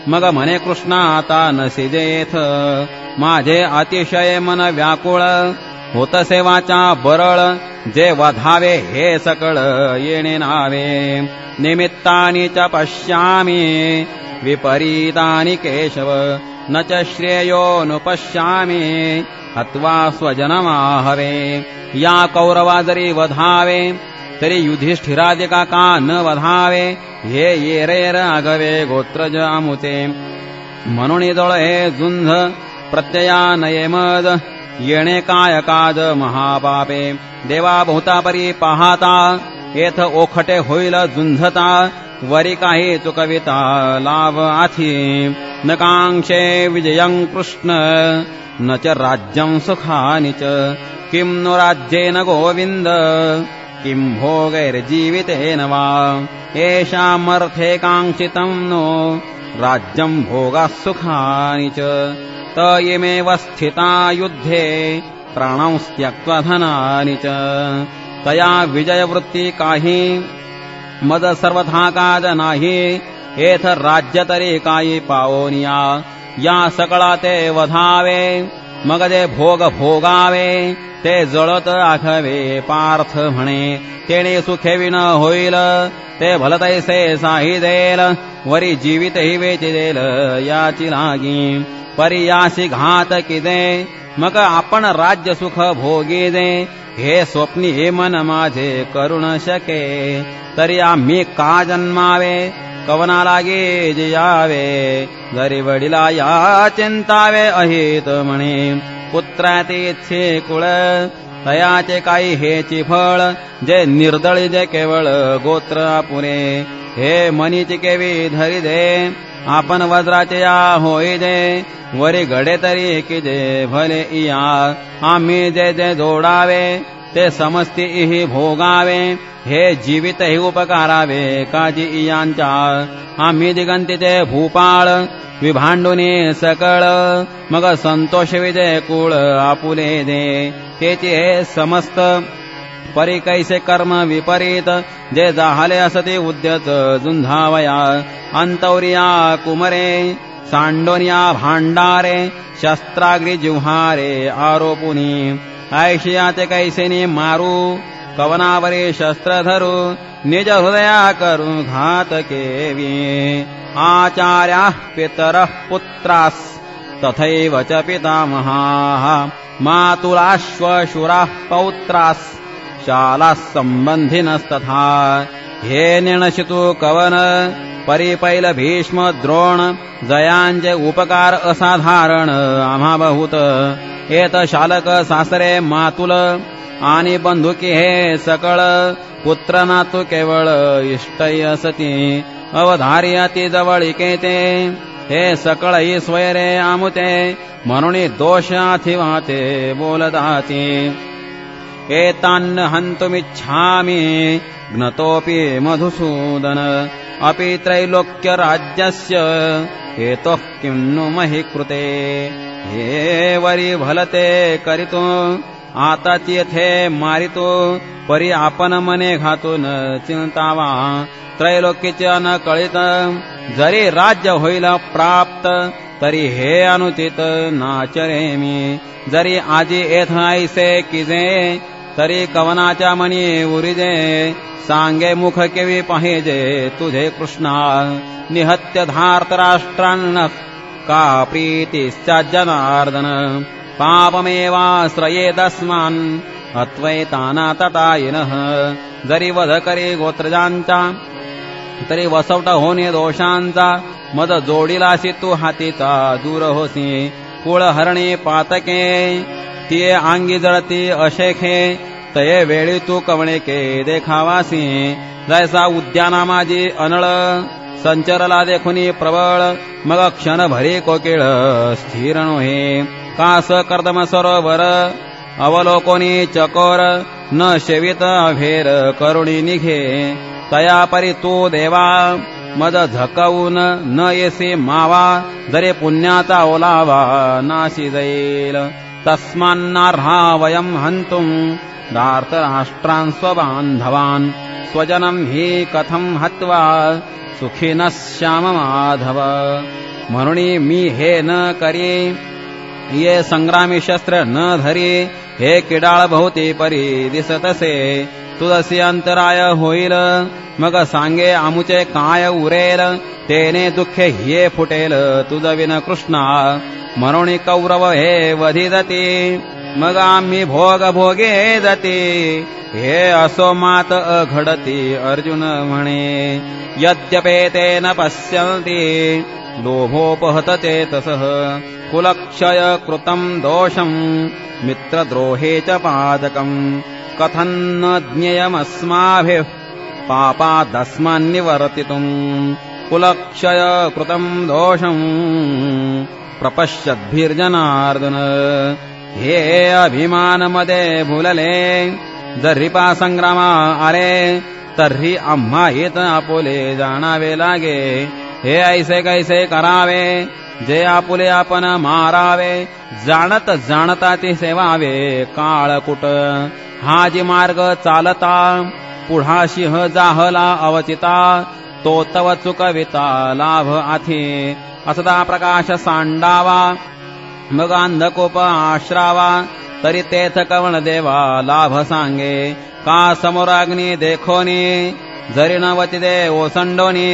Speaker 2: मग म्हणे कृष्णा आता नसिजेथ माझे अतिशय मन व्याकुळ होत सेवाचा बरळ जे वधावे हे सकळ येणे नावे निमित्तानि च पश्यामि विपरीतानि केशव न च श्रेयोनुपश्यामि हत्वा स्वजनमाहवे. या कौरवा जरी वधावे तरी युधिष्ठिरादिका का न वधावे हे येरेर आगवे गोत्रज आमुते म्हणून दळ हे झुंज प्रत्यया नये मद येणे काय काज महापापे. देवा बहुतापरी पाहता येथ ओखटे होईल झुंझता वरी काही चुकविता लाभ आथी न कांक्षे विजयं कृष्ण न च राज्यं सुखानि च किं नो राज्येन गोविंद किं भोगैर्जीवितेन वा येषामर्थे काङ्क्षितं नो राज्यं भोगाः सुखानि च त इमेव स्थिता युद्धे प्राणांस्त्यक्त्वा धनानि च तया विजयवृत्ती काही मद सर्वथा काज नाही येथ राज्य तरी काही पाओनिया या सकळा ते वधावे मग जे भोग भोगावे ते जळत आखवे पार्थ म्हणे तेणे सुखे विन होईल ते भलतैसे साही देल वरी जीवित ही वेची देल याची लागी परी यासी घात किदे मग आपण राज्य सुख भोगी दे हे स्वप्नी हे मन माझे करुण शके तरी आम्ही का जन्मावे कवना लागे जियावे जरी वडिला या चिंतावे अहित म्हणे पुत्रातीच्छे कुळ तयाचे काही हेची फळ जे निर्दळी जे केवळ गोत्र आपुरे हे मनीची केवी धरी दे आपण वज्राचे या होई दे वरी घडे तरी की जे भले इया आम्ही जे जे जोडावे ते समस्ती इही भोगावे हे जीवित ही उपकारावे काजी इयांच्या आम्ही दिगंतीचे भूपाळ विभांडुनी सकळ मग संतोष विजय कुळ आपुले दे तेची हे समस्त परी कैसे कर्म विपरीत जे जाहले असते उद्यत झुंझावया अंतौरिया कुमरे सांडोनिया भांडारे शस्त्राग्री जिव्हारे आरोपुनी ऐशियाचे कैसेनी मारू कवनावरे शस्त्र धरू निज हृदया करू घात केवी आचार्या पितरः पुत्रास तथैव च पितामहाः मातुलाश्वशुराः पौत्रास शालाः संबंधिनस्तथा हे निर्णशितु कवन परिपैल भीष्म द्रोण जयांचे उपकार असाधारण आम्हा बहुत एत शालक सासरे मातुल आणि बंधुकी हे सकळ पुत्र नातू केवळ इष्टय असती अवधारी अति जवळिके ते हे सकळई स्वैरे आमुते म्हणून दोषाथिवाते बोलदाते एतान्न हन्तुमिच्छामि ज्ञतोऽपि मधुसूदन अपि त्रैलोक्य राज्यस्य हेतोः किं नु महि कृते हे वरी भलते करितो आता येथे मारितो परी आपण मने घातून चिंतावा त्रैलोक्यचे न कळित जरी राज्य होईल प्राप्त तरी हे अनुचित नाचरे मी जरी आजी येथ ऐसे किजे तरी कवनाच्या मनी उरिजे सांगे मुख केवी पाहिजे तुझे कृष्णा निहत्य धार्तराष्ट्रान्न का प्रीतिश्च जनार्दन पापमेवाश्रयेदस्मान् अत्वैताना ततायिनः जरी वध करी गोत्रजांचा तरी वसवटा होणे दोषांचा मद जोडीलासी तू हातीचा दूर होसी कुळ हरणे पातके तिये अंगी जळती अशेखे तये वेळी तू कवणेके देखावासी जैसा उद्याना माझी अनळ संचरला देखुनी प्रबळ मग क्षण भरी कोकिळ स्थिर नोहे कास कर्दम सरोवर अवलोकोनी चकोर न शेवित अभेर करुणी निघे तया परी तू देवा मद झकवून न येसे मावा जरे पुण्याचा ओलावा नाशी जाईल तस्मान्नार्हा वयं हंतुं धार्तराष्ट्रान् स्वबान्धवान् स्वजनं हि कथं हत्वा सुखिनः श्याम माधव म्हणून मी हे न करी ये संग्रामी शस्त्र न धरी हे किडाळ भोवती परी दिसतसे तुझसी अंतराय होईल मग सांगे आमुचे काय उरेल तेने दुःखे हिये फुटेल तुझ विन कृष्णा म्हणून कौरव हे वधी जाती मग आम्ही भोग भोगे जाती हे असो मात अघडती अर्जुन म्हणे यद्यपे न पश्यन्ति लोभोपहत चेतसः कुलक्षय कृतं दोषं मित्रद्रोहे च पादकम् कथन्न ज्ञेयमस्माभिः पापादस्मान्निवर्तितुम् कुलक्षय कृतं दोषं प्रपश्यद्भिर्जनार्दन हे अभिमानमध्ये भुलले जरीपा संग्रामा आले तर्ही आम्हा हित आपुले जाणावे लागे हे ऐसे कैसे करावे जे आपुले आपण मारावे जाणत जाणता ते सेवावे काळकुट हा जी मार्ग चालता पुढा सिंह जाहला अवचिता तो तव चुकविता लाभ आथी असदा प्रकाश सांडावा मग अंधकोप आश्रावा तरी तेथ कवण देवा लाभ सांगे का समोर अग्नी देखोनी जरी नवती दे ओसंडोनी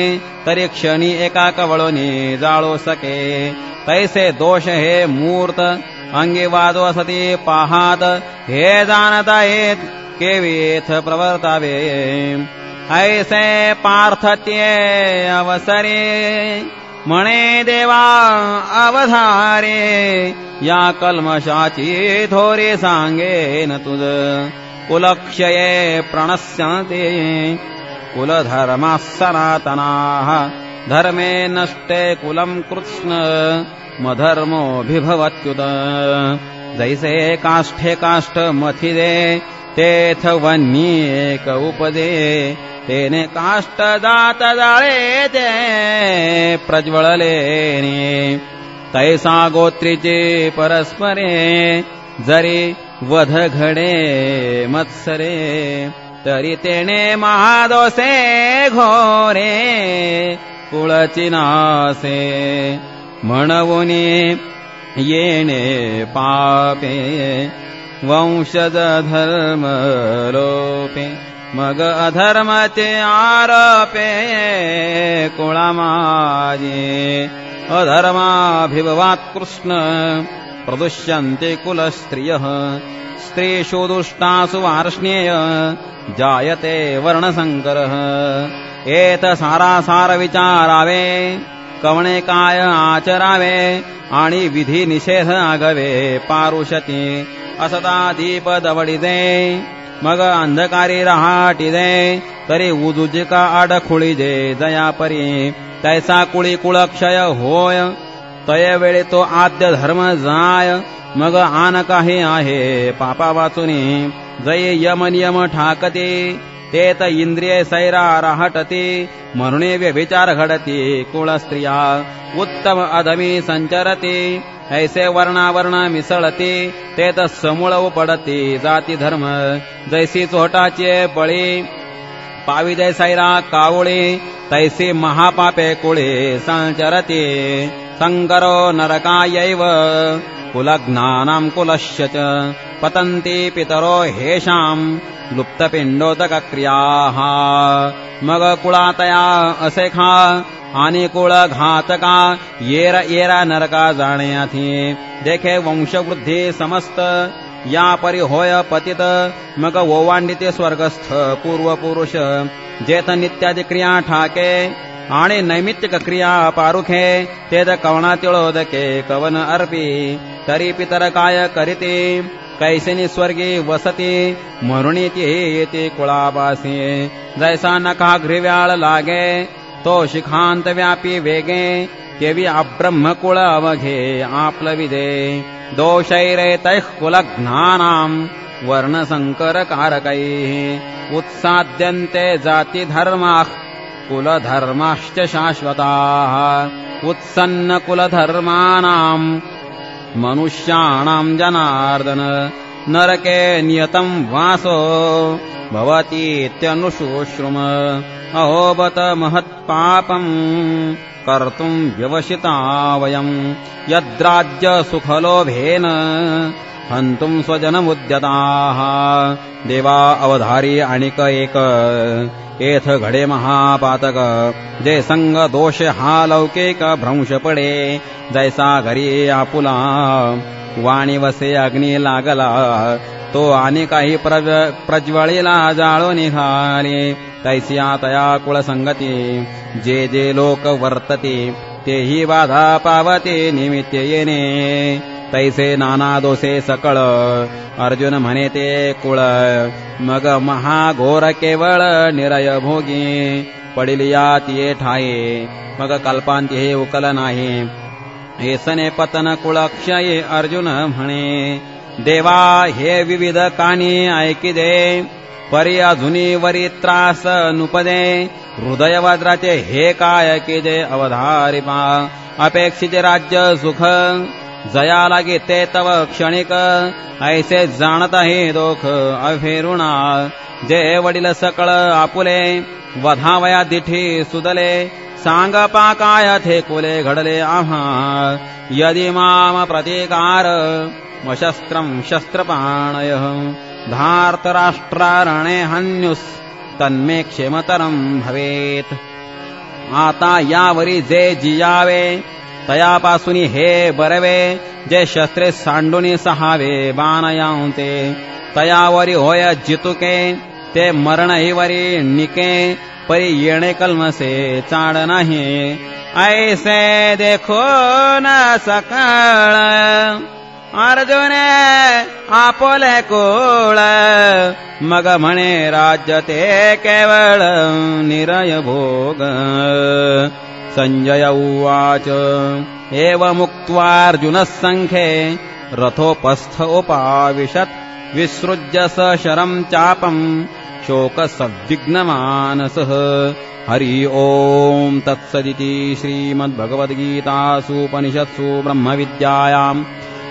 Speaker 2: तरी क्षणी एका कवळोनी जाळो सके तैसे दोष हे मूर्त अंगी वादो सती पाहात हे जाणता येत केवीथ प्रवर्तावे ऐसे पार्थत्ये अवसरे म्हणे देवा अवधारे या कल्मषाची थोरी सांगेन तुझ कुलक्षये प्रणश्यन्ते कुलधर्माः सनातनाः धर्मे नष्टे कुलं कृत्स्न मधर्मोऽभिभवत्युत जैसे काष्ठे काष्ठ मथिदे तेथ वन्येक उपदे तेने काष्ठ जात जाळे ते प्रज्वळलेने तैसा गोत्रीचे परस्परे जरी वध घडे मत्सरे तरी तेने महादोषे घोरे कुळचिनासे म्हणून येणे पापे वंशज धर्म लोपे मग अधर्माचे आरोपे कुळामाजे अधर्माभिभवात् कृष्ण प्रदुष्यन्ते कुलस्त्रियः स्त्रीषु दुष्टासु वार्ष्णेय जायते वर्णसंकरः एत सारासार विचारावे कवणे काय आचरावे आणि विधी निषेध आगवे पारुषती असता दीप दवडिदे मग अंधकारी रहाटिदे तरी उजुजिका आडखुळीजे जयापरी तैसा कुळी कुळक्षय होय तय वेळी तो आद्य धर्म जाय मग आन काही आहे पापा वाचुनी जय यम नियम ठाकते तेत इंद्रिय सैरा राहटते म्हणून व्यभिचार घडते कुळ स्त्रिया उत्तम अधमी संचरते ऐसे वर्णावर्ण मिसळते तेत समूळ पडते जाती धर्म जैसी चोटाचे बळी पावी जय सैरा कावळे तैसे महापापे कुळे संचरते संकरो नरकायैव कुलज्ञानां कुलस्य च पतन्ति पितरो हेषां लुप्तपिंडोदकक्रियाः मग कुळातया असे खा आणि कुळ घातका येरा नरका जाण्याथी देखे वंशवृद्धी समस्त या परी होय पतित मग ओवांडिते स्वर्गस्थ पूर्वपुरुष जेथ नित्यादी क्रिया ठाके आणि नैमित्तिक क्रिया पारुखे तेद कवना तिळोदके कवन अर्पी तरी पितर काय करीते कैसेनी स्वर्गी वसती मरुणी ती येते कुळापासी जैसा नका ग्रीव्याळ लागे तो शिखांत व्यापी वेगे तेवी अब्रह्म कुळ अवघे आपलविदे दोषैरे तैः कुलज्ञानां वर्णसंकर कारकैः उत्साद्यन्ते जाती धर्माः कुलधर्माश्च शाश्वताः उत्सन्न कुलधर्माणां मनुष्याणां जनार्दन नरके नियतं वासो भवतीत्यनुशुश्रुम अहोबत महत्पापं कर्तुं व्यवसिता वयं यद्राज्य सुखलोभेन हंतुं स्वजनमुद्यताः देवा अवधारी आणिक एक एथ घडे महापातक जे संग दोष हा लौकिक भ्रंश पडे जैसा घरी आपुला वाणी वसे अग्नी लागला तो आणि काही प्रज्वळीला जाळो निघाले तैसिया तया कुळसंगती जे जे लोक वर्तते तेही बाधा पावते निमित्त येणे तैसे नाना दोषे सकळ अर्जुन म्हणे ते कुळ मग महाघोर केवळ निरय भोगी पडिलिया तिये ठाये मग कल्पांती हे उकल नाही हेसने पतन कुळक्षये अर्जुन म्हणे देवा हे विविध कानी ऐकी दे परी अजुनी वरी त्रास नुपदे हृदय वज्राचे हे काय की दे अवधारिपा अपेक्षिते राज्य सुख जया लागे ते तव क्षणिक ऐसे जाणत हे दोख अफेरुणा जे वडील सकळ आपुले वधावया दिठी सुदले सांग पाकाय थे कुले घडले आम्हा यदि माम प्रतिकार मशस्त्रं शस्त्रपाणय धार्तराष्ट्रारणे हन्युस तन्मे क्षेमतरं भवेत आता यावरी जे जियावे तयापासून हे बरवे जे शस्त्रे सांडूनी सहावे बाणयांते तयावरी होय जितुके ते मरण हिवरी निके परी येणे कल्मसे चाड नाही ऐसे देखो न सकळ अर्जुने आपोले कुळ मग म्हणे राज्य ते केवळ निरय भोग संजय उवाच एव मुक्त्वार्जुनः संख्ये रथोपस्थ उपाविशत् विसृज्य स शरं चापं शोकसंविघ्नमानसः हरि ओम तत्सदिति श्रीमद्भगवद्गीतासूपनिषत्सु ब्रह्मविद्यायां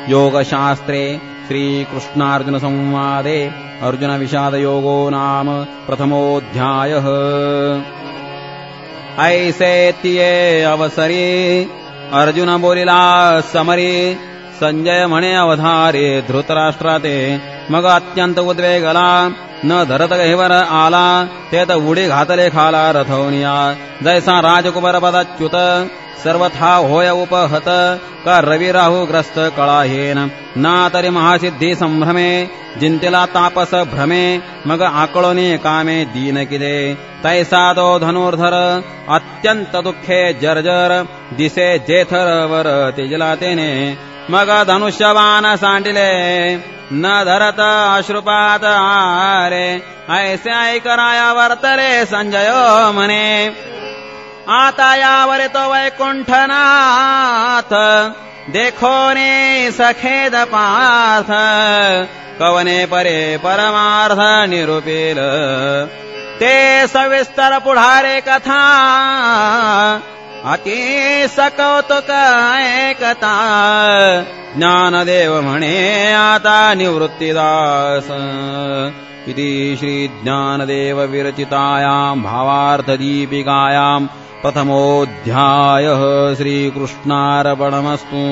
Speaker 2: योगशास्त्रे श्रीकृष्णार्जुनसंवादे अर्जुनविषादयोगो नाम प्रथमोऽध्यायः ऐसे तिये अवसरी अर्जुन बोलिला समरी संजय म्हणे अवधारे धृतराष्ट्राते मग अत्यंत उद्वेगला न धरत गहिवर आला तेत उडी घातले खाला रथवनिया जैसा राजकुमार पदाच्युत सर्वथा होय उपहत का रवी राहू ग्रस्त कळाहेन ना तरी महासिद्धी संभ्रमे जिंतीला तापस भ्रमे मग आकळोनी कामे दीन किदे तैसा तो धनुर्धर अत्यंत दुःखे जर्जर दिसे जेथर वर तेजला तेने मग धनुष्यबाण सांडिले न धरत अश्रुपात आरे ऐसे ऐकराया वर्तले संजय म्हणे आता यावर तो वैकुंठनाथ देखो ने सखेद पार्थ कवने परे परमार्थ निरूपेल ते सविस्तर पुढारे कथा अति सकौतुक ऐकता ज्ञानदेव म्हणे आता निवृत्तीदास इति श्री ज्ञानदेव विरचितायां भावार्थदीपिकायां प्रथमोऽध्यायः श्रीकृष्णार्पणमस्तु।